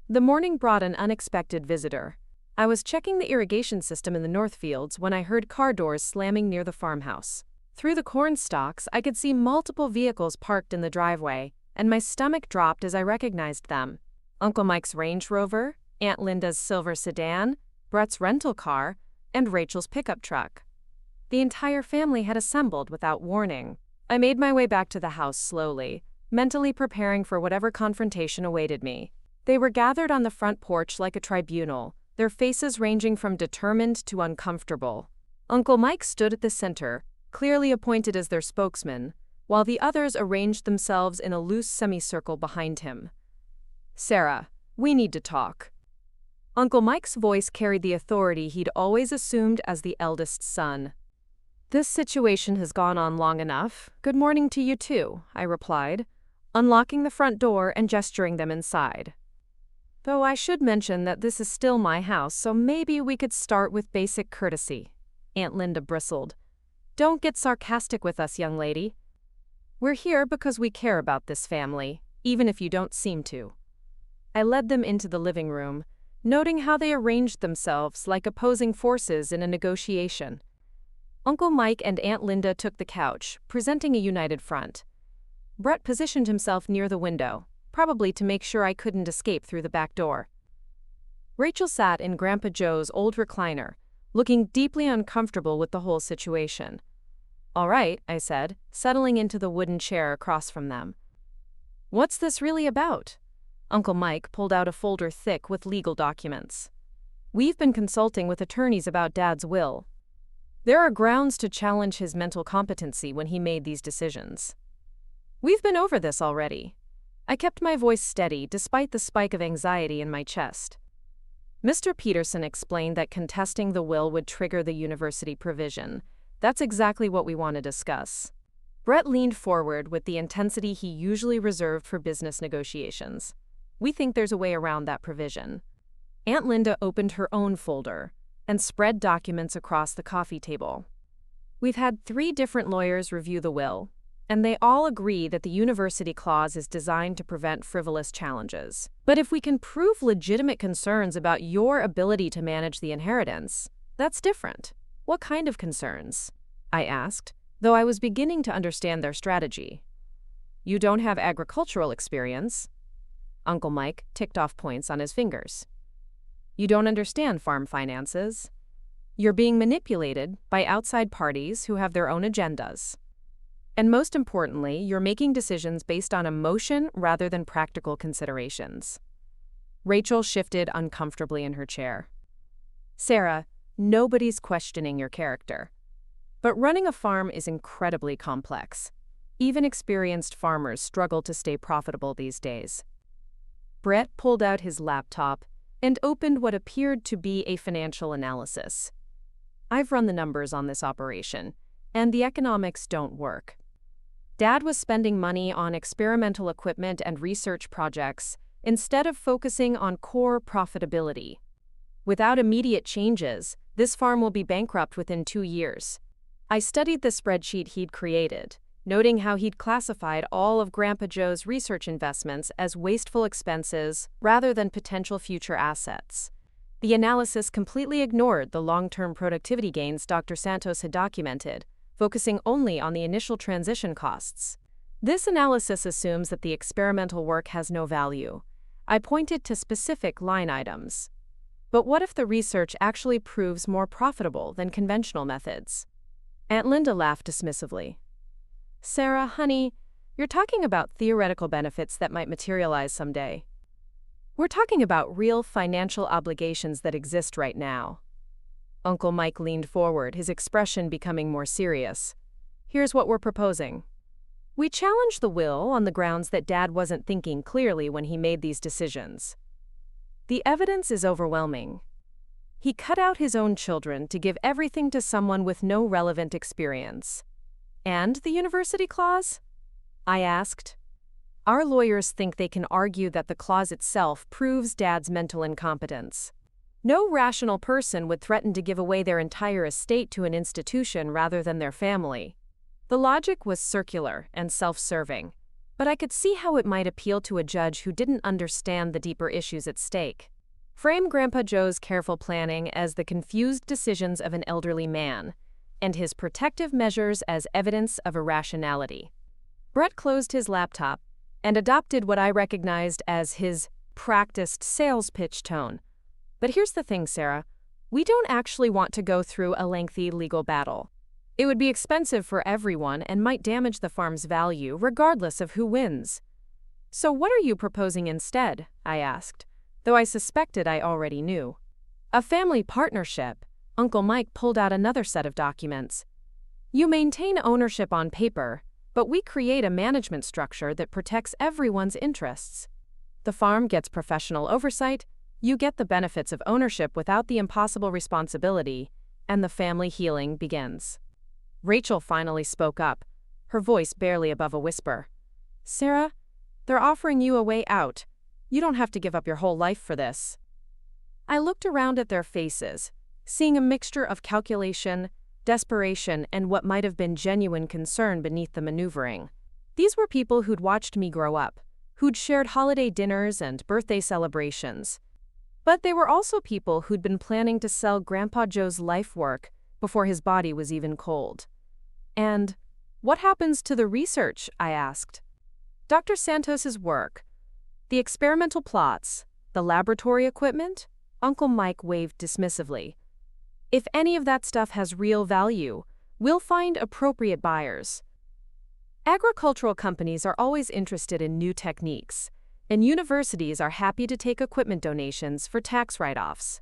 The morning brought an unexpected visitor. I was checking the irrigation system in the North Fields when I heard car doors slamming near the farmhouse. Through the corn stalks, I could see multiple vehicles parked in the driveway, and my stomach dropped as I recognized them. Uncle Mike's Range Rover, Aunt Linda's silver sedan, Brett's rental car, and Rachel's pickup truck. The entire family had assembled without warning. I made my way back to the house slowly, mentally preparing for whatever confrontation awaited me. They were gathered on the front porch like a tribunal, their faces ranging from determined to uncomfortable. Uncle Mike stood at the center, clearly appointed as their spokesman, while the others arranged themselves in a loose semicircle behind him. "Sarah, we need to talk." Uncle Mike's voice carried the authority he'd always assumed as the eldest son. "This situation has gone on long enough. Good morning to you too," I replied, unlocking the front door and gesturing them inside. "Though I should mention that this is still my house, so maybe we could start with basic courtesy." Aunt Linda bristled. "Don't get sarcastic with us, young lady. We're here because we care about this family, even if you don't seem to." I led them into the living room, noting how they arranged themselves like opposing forces in a negotiation. Uncle Mike and Aunt Linda took the couch, presenting a united front. Brett positioned himself near the window, probably to make sure I couldn't escape through the back door. Rachel sat in Grandpa Joe's old recliner, looking deeply uncomfortable with the whole situation. "All right," I said, settling into the wooden chair across from them. "What's this really about?" Uncle Mike pulled out a folder thick with legal documents. "We've been consulting with attorneys about Dad's will. There are grounds to challenge his mental competency when he made these decisions. We've been over this already." I kept my voice steady despite the spike of anxiety in my chest. Mr. Peterson explained that contesting the will would trigger the university provision. That's exactly what we want to discuss. Brett leaned forward with the intensity he usually reserved for business negotiations. "We think there's a way around that provision." Aunt Linda opened her own folder and spread documents across the coffee table. "We've had 3 different lawyers review the will, and they all agree that the university clause is designed to prevent frivolous challenges. But if we can prove legitimate concerns about your ability to manage the inheritance, that's different." "What kind of concerns?" I asked, though I was beginning to understand their strategy. "You don't have agricultural experience." Uncle Mike ticked off points on his fingers. "You don't understand farm finances. You're being manipulated by outside parties who have their own agendas. And most importantly, you're making decisions based on emotion rather than practical considerations." Rachel shifted uncomfortably in her chair. "Sarah, nobody's questioning your character. But running a farm is incredibly complex. Even experienced farmers struggle to stay profitable these days." Brett pulled out his laptop and opened what appeared to be a financial analysis. "I've run the numbers on this operation, and the economics don't work. Dad was spending money on experimental equipment and research projects instead of focusing on core profitability. Without immediate changes, this farm will be bankrupt within 2 years." I studied the spreadsheet he'd created, noting how he'd classified all of Grandpa Joe's research investments as wasteful expenses rather than potential future assets. The analysis completely ignored the long-term productivity gains Dr. Santos had documented, focusing only on the initial transition costs. This analysis assumes that the experimental work has no value. I pointed to specific line items. But what if the research actually proves more profitable than conventional methods? Aunt Linda laughed dismissively. "Sarah, honey, you're talking about theoretical benefits that might materialize someday. We're talking about real financial obligations that exist right now." Uncle Mike leaned forward, his expression becoming more serious. "Here's what we're proposing. We challenge the will on the grounds that Dad wasn't thinking clearly when he made these decisions. The evidence is overwhelming. He cut out his own children to give everything to someone with no relevant experience. And the university clause?" I asked. "Our lawyers think they can argue that the clause itself proves Dad's mental incompetence. No rational person would threaten to give away their entire estate to an institution rather than their family." The logic was circular and self-serving, but I could see how it might appeal to a judge who didn't understand the deeper issues at stake. Frame Grandpa Joe's careful planning as the confused decisions of an elderly man, and his protective measures as evidence of irrationality. Brett closed his laptop and adopted what I recognized as his practiced sales pitch tone. "But here's the thing, Sarah. We don't actually want to go through a lengthy legal battle. It would be expensive for everyone and might damage the farm's value regardless of who wins. So what are you proposing instead? I asked, though I suspected I already knew. A family partnership. Uncle Mike pulled out another set of documents. You maintain ownership on paper, but we create a management structure that protects everyone's interests. The farm gets professional oversight, you get the benefits of ownership without the impossible responsibility, and the family healing begins. Rachel finally spoke up, her voice barely above a whisper. Sarah, they're offering you a way out. You don't have to give up your whole life for this. I looked around at their faces, seeing a mixture of calculation, desperation, and what might have been genuine concern beneath the maneuvering. These were people who'd watched me grow up, who'd shared holiday dinners and birthday celebrations. But they were also people who'd been planning to sell Grandpa Joe's life work before his body was even cold. And what happens to the research? I asked. Dr. Santos's work, the experimental plots, the laboratory equipment? Uncle Mike waved dismissively. If any of that stuff has real value, we'll find appropriate buyers. Agricultural companies are always interested in new techniques, and universities are happy to take equipment donations for tax write-offs.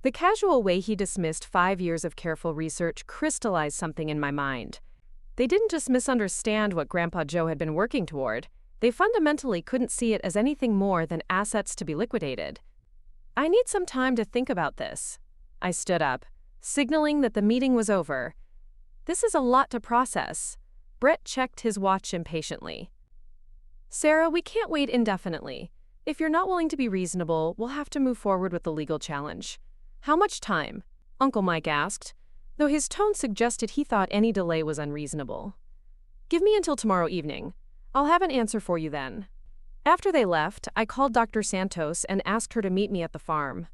The casual way he dismissed 5 years of careful research crystallized something in my mind. They didn't just misunderstand what Grandpa Joe had been working toward, they fundamentally couldn't see it as anything more than assets to be liquidated. I need some time to think about this. I stood up, signaling that the meeting was over. This is a lot to process. Brett checked his watch impatiently. Sarah, we can't wait indefinitely. If you're not willing to be reasonable, we'll have to move forward with the legal challenge. How much time? Uncle Mike asked, though his tone suggested he thought any delay was unreasonable. Give me until tomorrow evening. I'll have an answer for you then. After they left, I called Dr. Santos and asked her to meet me at the farm.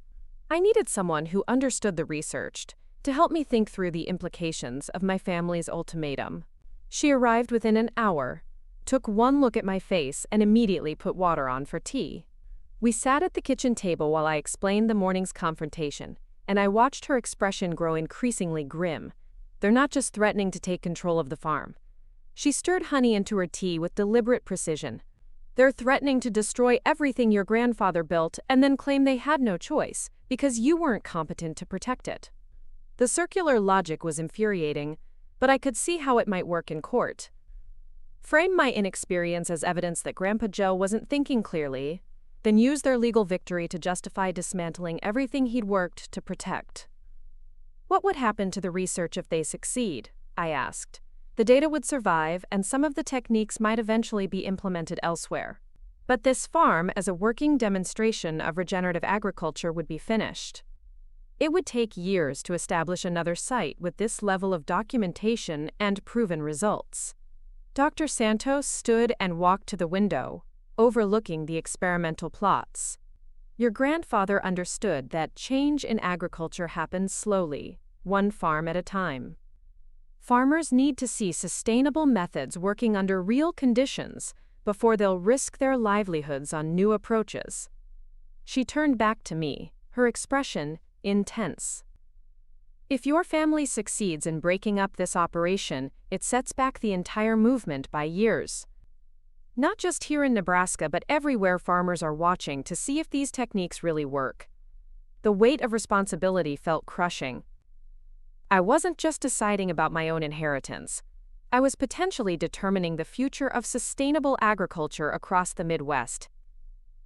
I needed someone who understood the research to help me think through the implications of my family's ultimatum. She arrived within an hour, took one look at my face, and immediately put water on for tea. We sat at the kitchen table while I explained the morning's confrontation, and I watched her expression grow increasingly grim. They're not just threatening to take control of the farm. She stirred honey into her tea with deliberate precision. They're threatening to destroy everything your grandfather built and then claim they had no choice because you weren't competent to protect it. The circular logic was infuriating, but I could see how it might work in court. Frame my inexperience as evidence that Grandpa Joe wasn't thinking clearly, then use their legal victory to justify dismantling everything he'd worked to protect. What would happen to the research if they succeed? I asked. The data would survive, and some of the techniques might eventually be implemented elsewhere. But this farm, as a working demonstration of regenerative agriculture, would be finished. It would take years to establish another site with this level of documentation and proven results. Dr. Santos stood and walked to the window, overlooking the experimental plots. Your grandfather understood that change in agriculture happens slowly, one farm at a time. Farmers need to see sustainable methods working under real conditions before they'll risk their livelihoods on new approaches. She turned back to me, her expression intense. If your family succeeds in breaking up this operation, it sets back the entire movement by years. Not just here in Nebraska, but everywhere farmers are watching to see if these techniques really work. The weight of responsibility felt crushing. I wasn't just deciding about my own inheritance. I was potentially determining the future of sustainable agriculture across the Midwest.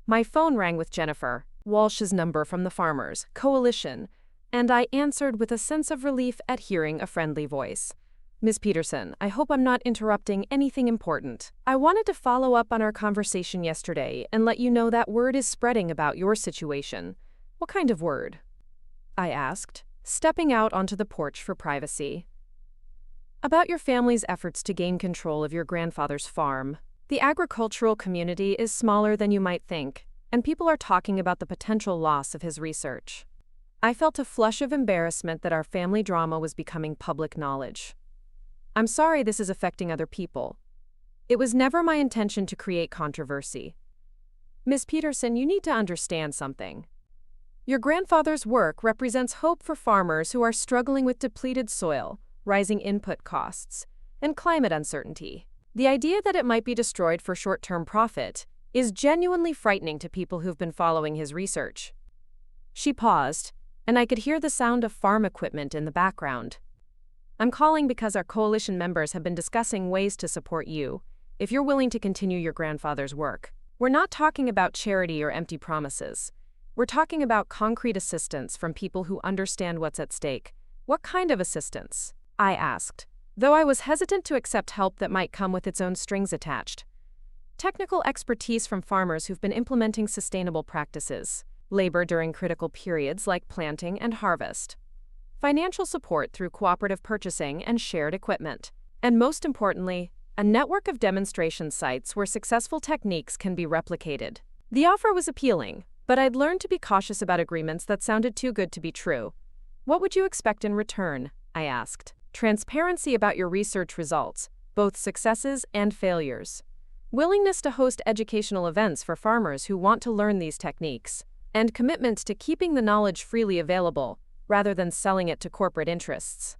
My phone rang with Jennifer, Walsh's number from the Farmers Coalition, and I answered with a sense of relief at hearing a friendly voice. Ms. Peterson, I hope I'm not interrupting anything important. I wanted to follow up on our conversation yesterday and let you know that word is spreading about your situation. What kind of word? I asked, stepping out onto the porch for privacy. About your family's efforts to gain control of your grandfather's farm. The agricultural community is smaller than you might think, and people are talking about the potential loss of his research. I felt a flush of embarrassment that our family drama was becoming public knowledge. I'm sorry this is affecting other people. It was never my intention to create controversy. Ms. Peterson, you need to understand something. Your grandfather's work represents hope for farmers who are struggling with depleted soil, rising input costs, and climate uncertainty. The idea that it might be destroyed for short-term profit is genuinely frightening to people who've been following his research. She paused, and I could hear the sound of farm equipment in the background. I'm calling because our coalition members have been discussing ways to support you, if you're willing to continue your grandfather's work. We're not talking about charity or empty promises. We're talking about concrete assistance from people who understand what's at stake. What kind of assistance? I asked, though I was hesitant to accept help that might come with its own strings attached. Technical expertise from farmers who've been implementing sustainable practices, labor during critical periods like planting and harvest, financial support through cooperative purchasing and shared equipment, and most importantly, a network of demonstration sites where successful techniques can be replicated. The offer was appealing, but I'd learned to be cautious about agreements that sounded too good to be true. What would you expect in return? I asked. Transparency about your research results, both successes and failures. Willingness to host educational events for farmers who want to learn these techniques, and commitment to keeping the knowledge freely available, rather than selling it to corporate interests.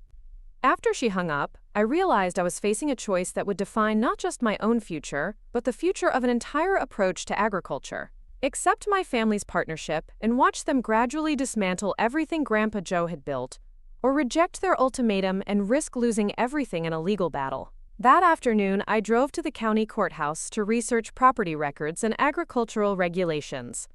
After she hung up, I realized I was facing a choice that would define not just my own future, but the future of an entire approach to agriculture. Accept my family's partnership and watch them gradually dismantle everything Grandpa Joe had built, or reject their ultimatum and risk losing everything in a legal battle. That afternoon, I drove to the county courthouse to research property records and agricultural regulations.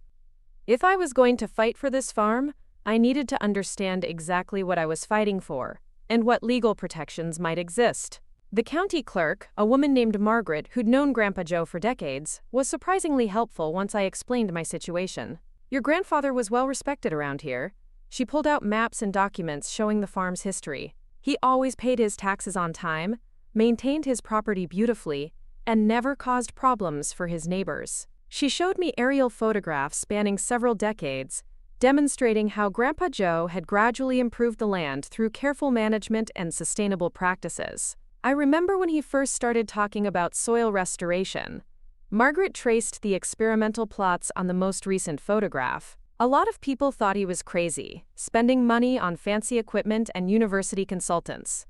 If I was going to fight for this farm, I needed to understand exactly what I was fighting for, and what legal protections might exist. The county clerk, a woman named Margaret who'd known Grandpa Joe for decades, was surprisingly helpful once I explained my situation. Your grandfather was well respected around here. She pulled out maps and documents showing the farm's history. He always paid his taxes on time, maintained his property beautifully, and never caused problems for his neighbors. She showed me aerial photographs spanning several decades, demonstrating how Grandpa Joe had gradually improved the land through careful management and sustainable practices. I remember when he first started talking about soil restoration. Margaret traced the experimental plots on the most recent photograph. A lot of people thought he was crazy, spending money on fancy equipment and university consultants.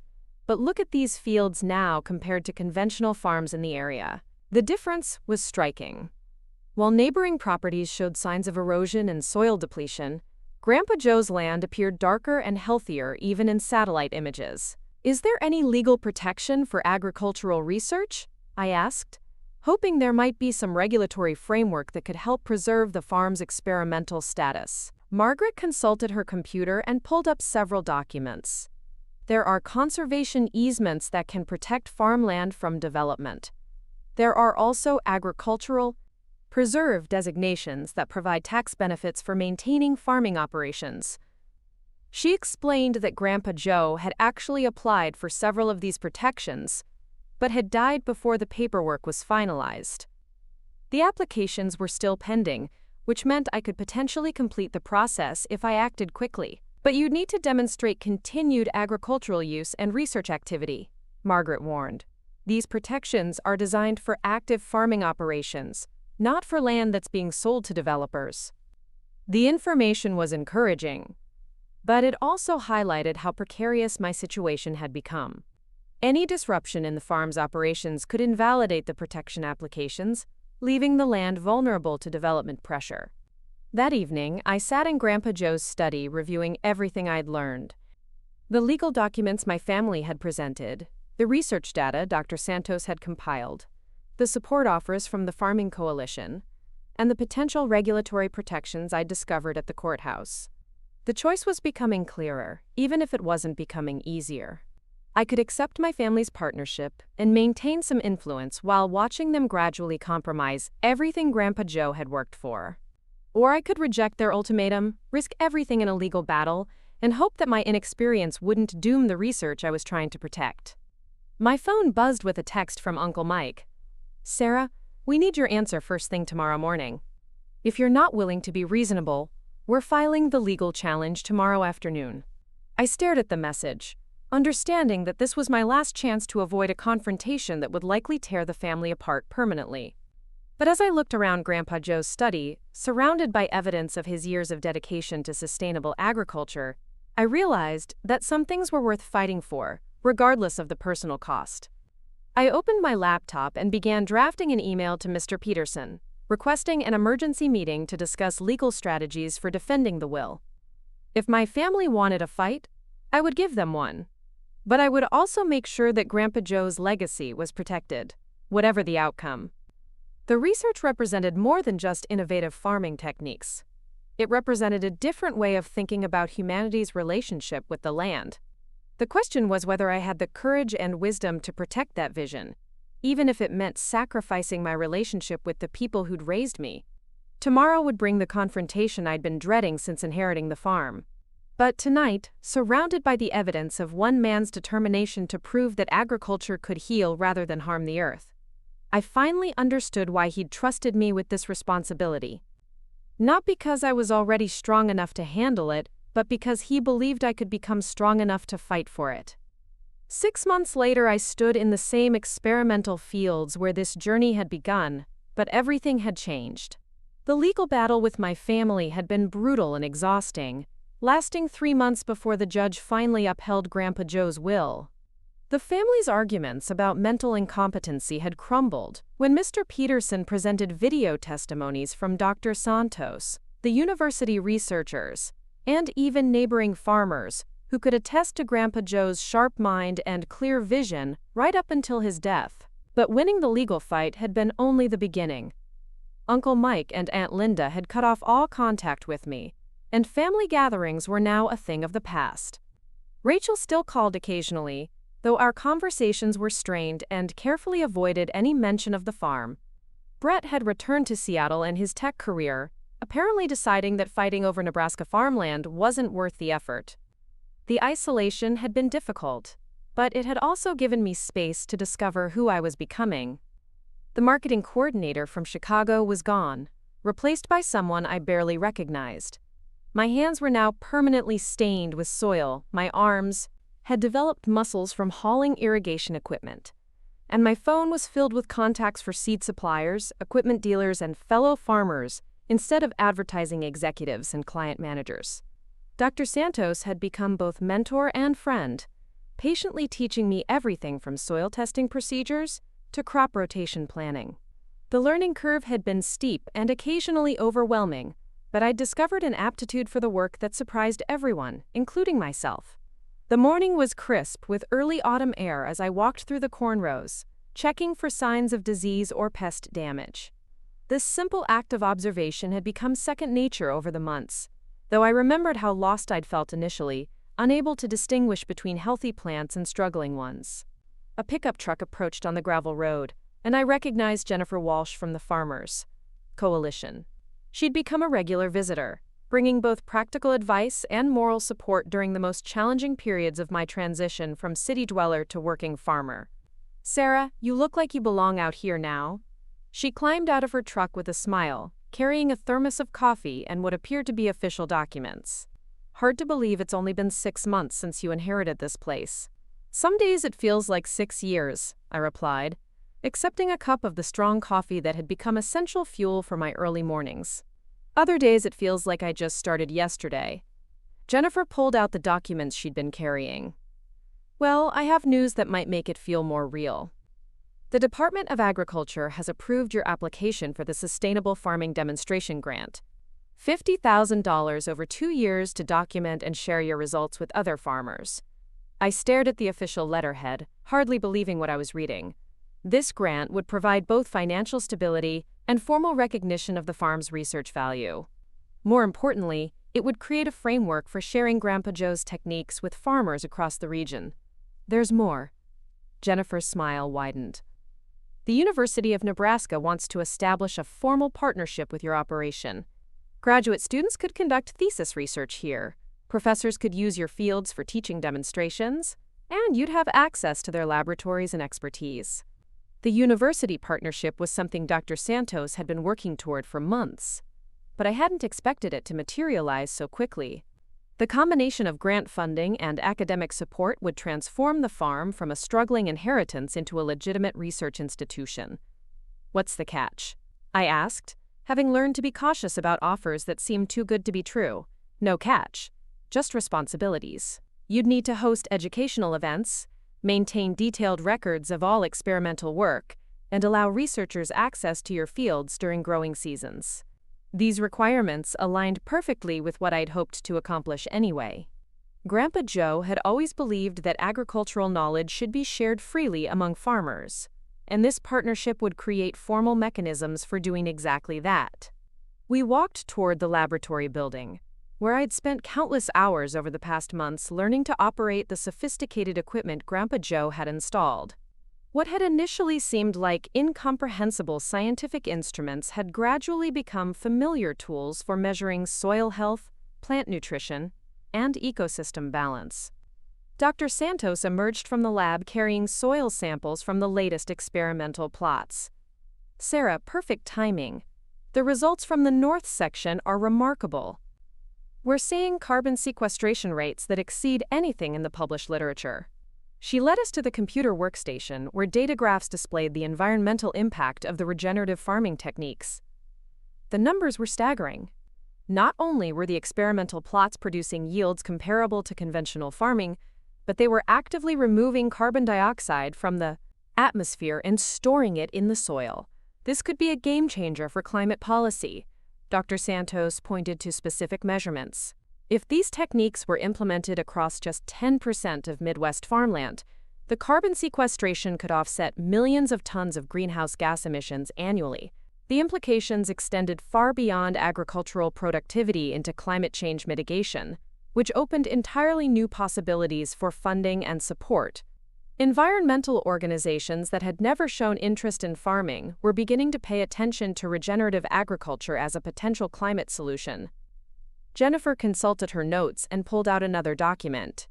But look at these fields now compared to conventional farms in the area. The difference was striking. While neighboring properties showed signs of erosion and soil depletion, Grandpa Joe's land appeared darker and healthier even in satellite images. Is there any legal protection for agricultural research? I asked, hoping there might be some regulatory framework that could help preserve the farm's experimental status. Margaret consulted her computer and pulled up several documents. There are conservation easements that can protect farmland from development. There are also agricultural preserve designations that provide tax benefits for maintaining farming operations. She explained that Grandpa Joe had actually applied for several of these protections, but had died before the paperwork was finalized. The applications were still pending, which meant I could potentially complete the process if I acted quickly. But you'd need to demonstrate continued agricultural use and research activity, Margaret warned. These protections are designed for active farming operations, not for land that's being sold to developers. The information was encouraging, but it also highlighted how precarious my situation had become. Any disruption in the farm's operations could invalidate the protection applications, leaving the land vulnerable to development pressure. That evening, I sat in Grandpa Joe's study reviewing everything I'd learned. The legal documents my family had presented, the research data Dr. Santos had compiled, the support offers from the Farming Coalition, and the potential regulatory protections I'd discovered at the courthouse. The choice was becoming clearer, even if it wasn't becoming easier. I could accept my family's partnership and maintain some influence while watching them gradually compromise everything Grandpa Joe had worked for. Or I could reject their ultimatum, risk everything in a legal battle, and hope that my inexperience wouldn't doom the research I was trying to protect. My phone buzzed with a text from Uncle Mike. "Sarah, we need your answer first thing tomorrow morning. If you're not willing to be reasonable, we're filing the legal challenge tomorrow afternoon." I stared at the message, understanding that this was my last chance to avoid a confrontation that would likely tear the family apart permanently. But as I looked around Grandpa Joe's study, surrounded by evidence of his years of dedication to sustainable agriculture, I realized that some things were worth fighting for, regardless of the personal cost. I opened my laptop and began drafting an email to Mr. Peterson, requesting an emergency meeting to discuss legal strategies for defending the will. If my family wanted a fight, I would give them one. But I would also make sure that Grandpa Joe's legacy was protected, whatever the outcome. The research represented more than just innovative farming techniques. It represented a different way of thinking about humanity's relationship with the land. The question was whether I had the courage and wisdom to protect that vision, even if it meant sacrificing my relationship with the people who'd raised me. Tomorrow would bring the confrontation I'd been dreading since inheriting the farm. But tonight, surrounded by the evidence of one man's determination to prove that agriculture could heal rather than harm the earth, I finally understood why he'd trusted me with this responsibility. Not because I was already strong enough to handle it, but because he believed I could become strong enough to fight for it. 6 months later, I stood in the same experimental fields where this journey had begun, but everything had changed. The legal battle with my family had been brutal and exhausting, lasting 3 months before the judge finally upheld Grandpa Joe's will. The family's arguments about mental incompetency had crumbled when Mr. Peterson presented video testimonies from Dr. Santos, the university researchers, and even neighboring farmers who could attest to Grandpa Joe's sharp mind and clear vision right up until his death. But winning the legal fight had been only the beginning. Uncle Mike and Aunt Linda had cut off all contact with me, and family gatherings were now a thing of the past. Rachel still called occasionally, though our conversations were strained and carefully avoided any mention of the farm. Brett had returned to Seattle and his tech career, apparently deciding that fighting over Nebraska farmland wasn't worth the effort. The isolation had been difficult, but it had also given me space to discover who I was becoming. The marketing coordinator from Chicago was gone, replaced by someone I barely recognized. My hands were now permanently stained with soil, my arms had developed muscles from hauling irrigation equipment, and my phone was filled with contacts for seed suppliers, equipment dealers, and fellow farmers instead of advertising executives and client managers. Dr. Santos had become both mentor and friend, patiently teaching me everything from soil testing procedures to crop rotation planning. The learning curve had been steep and occasionally overwhelming, but I'd discovered an aptitude for the work that surprised everyone, including myself. The morning was crisp with early autumn air as I walked through the corn rows, checking for signs of disease or pest damage. This simple act of observation had become second nature over the months, though I remembered how lost I'd felt initially, unable to distinguish between healthy plants and struggling ones. A pickup truck approached on the gravel road, and I recognized Jennifer Walsh from the Farmers Coalition. She'd become a regular visitor, bringing both practical advice and moral support during the most challenging periods of my transition from city dweller to working farmer. "Sarah, you look like you belong out here now." She climbed out of her truck with a smile, carrying a thermos of coffee and what appeared to be official documents. "Hard to believe it's only been 6 months since you inherited this place." "Some days it feels like 6 years," I replied, accepting a cup of the strong coffee that had become essential fuel for my early mornings. "Other days it feels like I just started yesterday." Jennifer pulled out the documents she'd been carrying. "Well, I have news that might make it feel more real. The Department of Agriculture has approved your application for the Sustainable Farming Demonstration Grant. $50,000 over 2 years to document and share your results with other farmers." I stared at the official letterhead, hardly believing what I was reading. This grant would provide both financial stability and formal recognition of the farm's research value. More importantly, it would create a framework for sharing Grandpa Joe's techniques with farmers across the region. "There's more." Jennifer's smile widened. "The University of Nebraska wants to establish a formal partnership with your operation. Graduate students could conduct thesis research here. Professors could use your fields for teaching demonstrations, and you'd have access to their laboratories and expertise." The university partnership was something Dr. Santos had been working toward for months, but I hadn't expected it to materialize so quickly. The combination of grant funding and academic support would transform the farm from a struggling inheritance into a legitimate research institution. "What's the catch?" I asked, having learned to be cautious about offers that seemed too good to be true. "No catch, just responsibilities. You'd need to host educational events, maintain detailed records of all experimental work, and allow researchers access to your fields during growing seasons. These requirements aligned perfectly with what I'd hoped to accomplish anyway. Grandpa Joe had always believed that agricultural knowledge should be shared freely among farmers, and this partnership would create formal mechanisms for doing exactly that. We walked toward the laboratory building, where I'd spent countless hours over the past months learning to operate the sophisticated equipment Grandpa Joe had installed. What had initially seemed like incomprehensible scientific instruments had gradually become familiar tools for measuring soil health, plant nutrition, and ecosystem balance. Dr. Santos emerged from the lab carrying soil samples from the latest experimental plots. "Sarah, perfect timing. The results from the north section are remarkable. We're seeing carbon sequestration rates that exceed anything in the published literature." She led us to the computer workstation where data graphs displayed the environmental impact of the regenerative farming techniques. The numbers were staggering. Not only were the experimental plots producing yields comparable to conventional farming, but they were actively removing carbon dioxide from the atmosphere and storing it in the soil. This could be a game changer for climate policy. Dr. Santos pointed to specific measurements. If these techniques were implemented across just 10% of Midwest farmland, the carbon sequestration could offset millions of tons of greenhouse gas emissions annually. The implications extended far beyond agricultural productivity into climate change mitigation, which opened entirely new possibilities for funding and support. Environmental organizations that had never shown interest in farming were beginning to pay attention to regenerative agriculture as a potential climate solution. Jennifer consulted her notes and pulled out another document.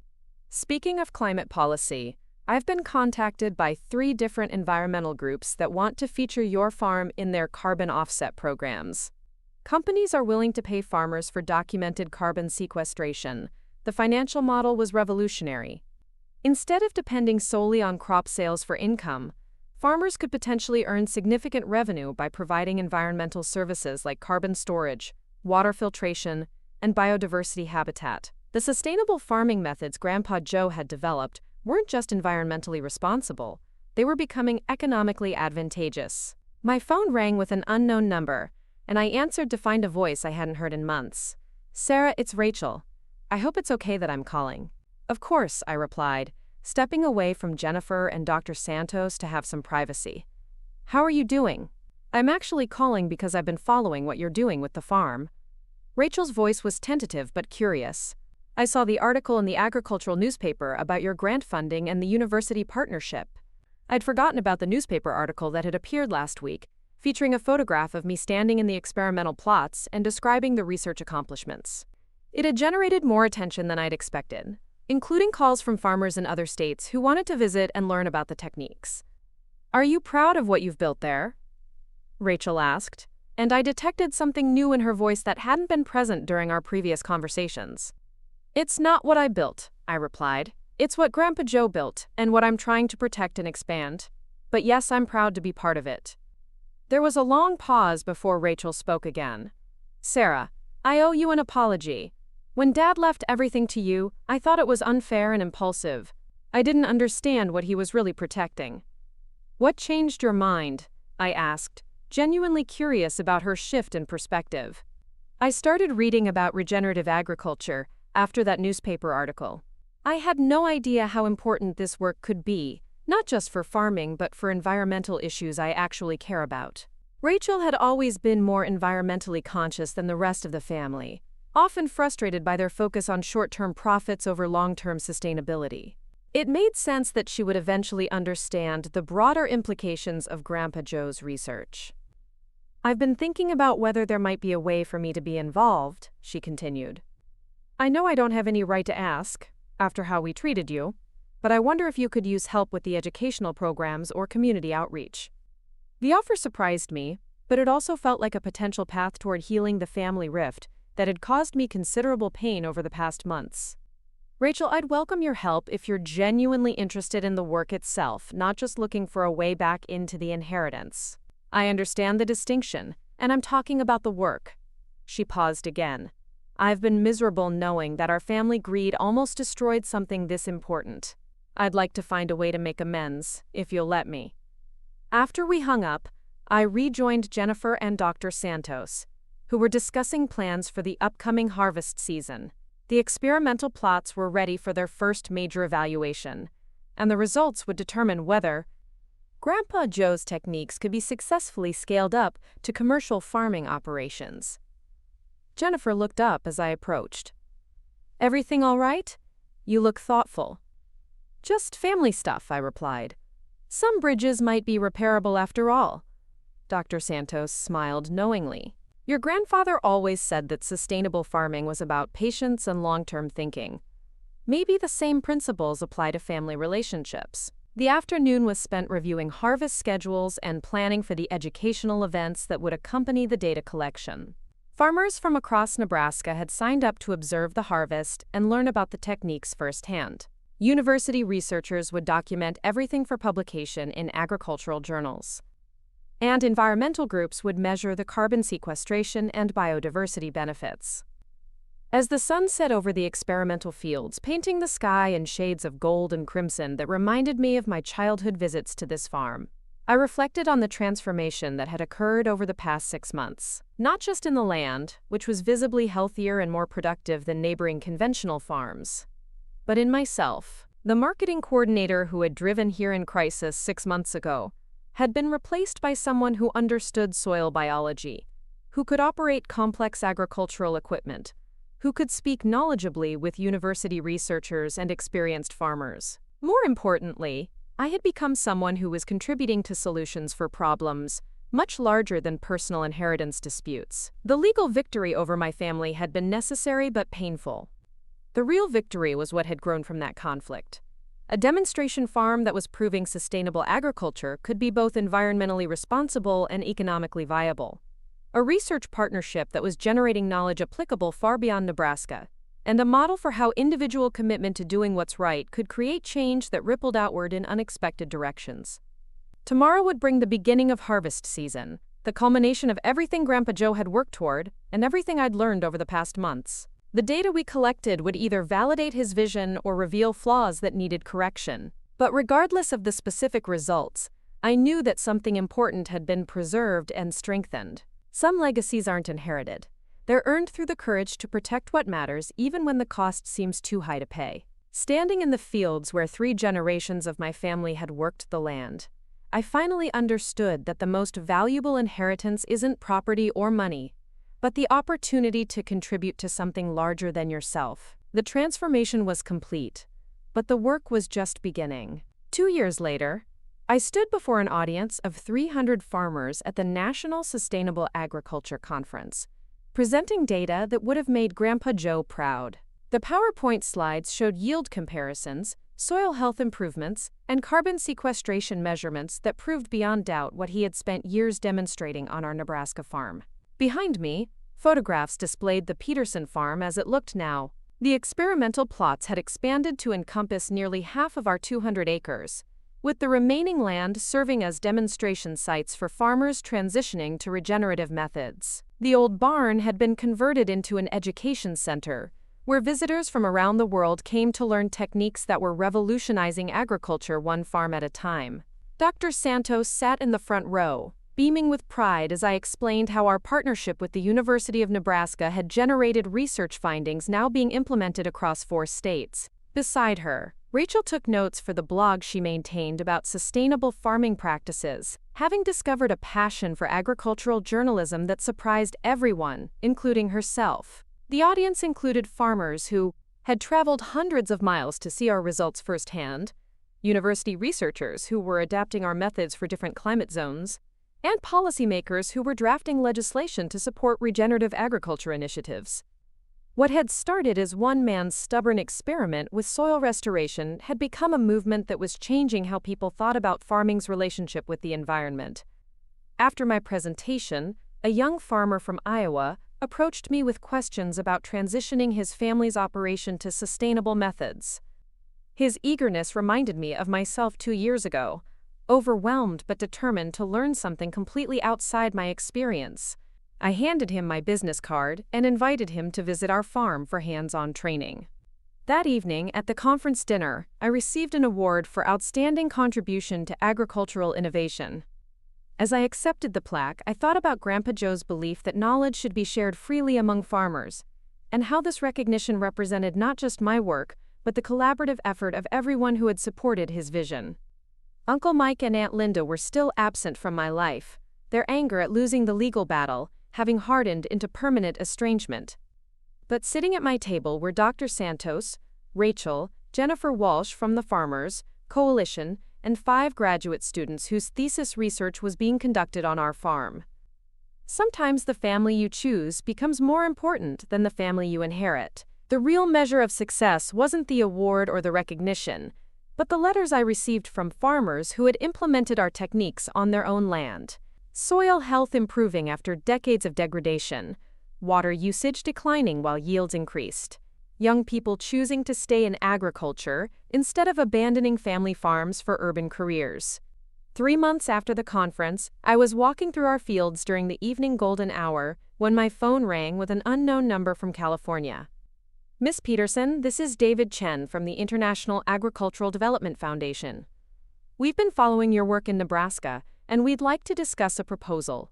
"Speaking of climate policy, I've been contacted by 3 different environmental groups that want to feature your farm in their carbon offset programs. Companies are willing to pay farmers for documented carbon sequestration. The financial model was revolutionary. Instead of depending solely on crop sales for income, farmers could potentially earn significant revenue by providing environmental services like carbon storage, water filtration, and biodiversity habitat." The sustainable farming methods Grandpa Joe had developed weren't just environmentally responsible, they were becoming economically advantageous. My phone rang with an unknown number, and I answered to find a voice I hadn't heard in months. "Sarah, it's Rachel. I hope it's okay that I'm calling." "Of course," I replied, stepping away from Jennifer and Dr. Santos to have some privacy. "How are you doing?" "I'm actually calling because I've been following what you're doing with the farm." Rachel's voice was tentative but curious. "I saw the article in the agricultural newspaper about your grant funding and the university partnership." I'd forgotten about the newspaper article that had appeared last week, featuring a photograph of me standing in the experimental plots and describing the research accomplishments. It had generated more attention than I'd expected, including calls from farmers in other states who wanted to visit and learn about the techniques. "Are you proud of what you've built there?" Rachel asked, and I detected something new in her voice that hadn't been present during our previous conversations. "It's not what I built," I replied. "It's what Grandpa Joe built, and what I'm trying to protect and expand. But yes, I'm proud to be part of it." There was a long pause before Rachel spoke again. "Sarah, I owe you an apology. When Dad left everything to you, I thought it was unfair and impulsive. I didn't understand what he was really protecting." "What changed your mind?" I asked, genuinely curious about her shift in perspective. "I started reading about regenerative agriculture after that newspaper article. I had no idea how important this work could be, not just for farming but for environmental issues I actually care about." Rachel had always been more environmentally conscious than the rest of the family, often frustrated by their focus on short-term profits over long-term sustainability. It made sense that she would eventually understand the broader implications of Grandpa Joe's research. "I've been thinking about whether there might be a way for me to be involved," she continued. "I know I don't have any right to ask, after how we treated you, but I wonder if you could use help with the educational programs or community outreach." The offer surprised me, but it also felt like a potential path toward healing the family rift that had caused me considerable pain over the past months. "Rachel, I'd welcome your help if you're genuinely interested in the work itself, not just looking for a way back into the inheritance. I understand the distinction, and I'm talking about the work." She paused again. "I've been miserable knowing that our family greed almost destroyed something this important. I'd like to find a way to make amends, if you'll let me. After we hung up, I rejoined Jennifer and Dr. Santos, who were discussing plans for the upcoming harvest season. The experimental plots were ready for their first major evaluation, and the results would determine whether Grandpa Joe's techniques could be successfully scaled up to commercial farming operations. Jennifer looked up as I approached. "Everything all right? You look thoughtful." "Just family stuff," I replied. "Some bridges might be repairable after all." Dr. Santos smiled knowingly. "Your grandfather always said that sustainable farming was about patience and long-term thinking. Maybe the same principles apply to family relationships." The afternoon was spent reviewing harvest schedules and planning for the educational events that would accompany the data collection. Farmers from across Nebraska had signed up to observe the harvest and learn about the techniques firsthand. University researchers would document everything for publication in agricultural journals. And environmental groups would measure the carbon sequestration and biodiversity benefits. As the sun set over the experimental fields, painting the sky in shades of gold and crimson that reminded me of my childhood visits to this farm, I reflected on the transformation that had occurred over the past 6 months. Not just in the land, which was visibly healthier and more productive than neighboring conventional farms, but in myself. The marketing coordinator who had driven here in crisis 6 months ago had been replaced by someone who understood soil biology, who could operate complex agricultural equipment, who could speak knowledgeably with university researchers and experienced farmers. More importantly, I had become someone who was contributing to solutions for problems much larger than personal inheritance disputes. The legal victory over my family had been necessary but painful. The real victory was what had grown from that conflict. A demonstration farm that was proving sustainable agriculture could be both environmentally responsible and economically viable. A research partnership that was generating knowledge applicable far beyond Nebraska, and a model for how individual commitment to doing what's right could create change that rippled outward in unexpected directions. Tomorrow would bring the beginning of harvest season, the culmination of everything Grandpa Joe had worked toward and everything I'd learned over the past months. The data we collected would either validate his vision or reveal flaws that needed correction. But regardless of the specific results, I knew that something important had been preserved and strengthened. Some legacies aren't inherited. They're earned through the courage to protect what matters even when the cost seems too high to pay. Standing in the fields where 3 generations of my family had worked the land, I finally understood that the most valuable inheritance isn't property or money, but the opportunity to contribute to something larger than yourself. The transformation was complete, but the work was just beginning. 2 years later, I stood before an audience of 300 farmers at the National Sustainable Agriculture Conference, presenting data that would have made Grandpa Joe proud. The PowerPoint slides showed yield comparisons, soil health improvements, and carbon sequestration measurements that proved beyond doubt what he had spent years demonstrating on our Nebraska farm. Behind me, photographs displayed the Peterson farm as it looked now. The experimental plots had expanded to encompass nearly half of our 200 acres, with the remaining land serving as demonstration sites for farmers transitioning to regenerative methods. The old barn had been converted into an education center, where visitors from around the world came to learn techniques that were revolutionizing agriculture one farm at a time. Dr. Santos sat in the front row, beaming with pride as I explained how our partnership with the University of Nebraska had generated research findings now being implemented across 4 states. Beside her, Rachel took notes for the blog she maintained about sustainable farming practices, having discovered a passion for agricultural journalism that surprised everyone, including herself. The audience included farmers who had traveled hundreds of miles to see our results firsthand, university researchers who were adapting our methods for different climate zones, and policymakers who were drafting legislation to support regenerative agriculture initiatives. What had started as one man's stubborn experiment with soil restoration had become a movement that was changing how people thought about farming's relationship with the environment. After my presentation, a young farmer from Iowa approached me with questions about transitioning his family's operation to sustainable methods. His eagerness reminded me of myself 2 years ago, overwhelmed but determined to learn something completely outside my experience. I handed him my business card and invited him to visit our farm for hands-on training. That evening, at the conference dinner, I received an award for outstanding contribution to agricultural innovation. As I accepted the plaque, I thought about Grandpa Joe's belief that knowledge should be shared freely among farmers, and how this recognition represented not just my work, but the collaborative effort of everyone who had supported his vision. Uncle Mike and Aunt Linda were still absent from my life, their anger at losing the legal battle having hardened into permanent estrangement. But sitting at my table were Dr. Santos, Rachel, Jennifer Walsh from the Farmers Coalition, and 5 graduate students whose thesis research was being conducted on our farm. Sometimes the family you choose becomes more important than the family you inherit. The real measure of success wasn't the award or the recognition, but the letters I received from farmers who had implemented our techniques on their own land. Soil health improving after decades of degradation, water usage declining while yields increased. Young people choosing to stay in agriculture instead of abandoning family farms for urban careers. 3 months after the conference, I was walking through our fields during the evening golden hour when my phone rang with an unknown number from California. Miss Peterson, this is David Chen from the International Agricultural Development Foundation. We've been following your work in Nebraska, and we'd like to discuss a proposal.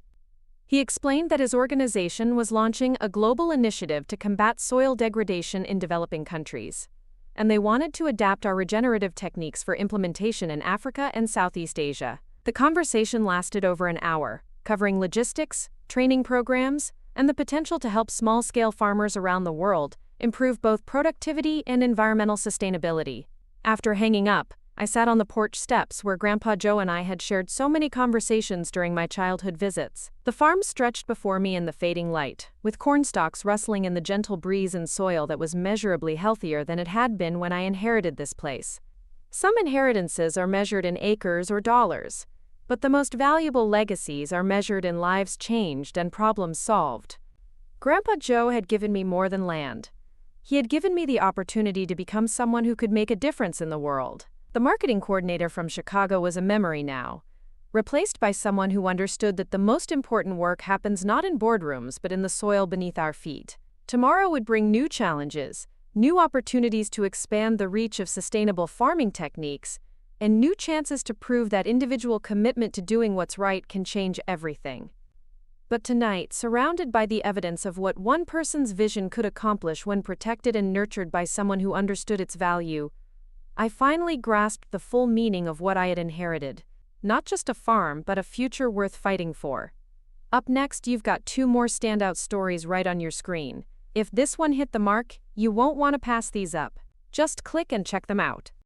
He explained that his organization was launching a global initiative to combat soil degradation in developing countries, and they wanted to adapt our regenerative techniques for implementation in Africa and Southeast Asia. The conversation lasted over an hour, covering logistics, training programs, and the potential to help small-scale farmers around the world improve both productivity and environmental sustainability. After hanging up, I sat on the porch steps where Grandpa Joe and I had shared so many conversations during my childhood visits. The farm stretched before me in the fading light, with cornstalks rustling in the gentle breeze and soil that was measurably healthier than it had been when I inherited this place. Some inheritances are measured in acres or dollars, but the most valuable legacies are measured in lives changed and problems solved. Grandpa Joe had given me more than land. He had given me the opportunity to become someone who could make a difference in the world. The marketing coordinator from Chicago was a memory now, replaced by someone who understood that the most important work happens not in boardrooms but in the soil beneath our feet. Tomorrow would bring new challenges, new opportunities to expand the reach of sustainable farming techniques, and new chances to prove that individual commitment to doing what's right can change everything. But tonight, surrounded by the evidence of what one person's vision could accomplish when protected and nurtured by someone who understood its value, I finally grasped the full meaning of what I had inherited. Not just a farm, but a future worth fighting for. Up next, you've got 2 more standout stories right on your screen. If this one hit the mark, you won't want to pass these up. Just click and check them out.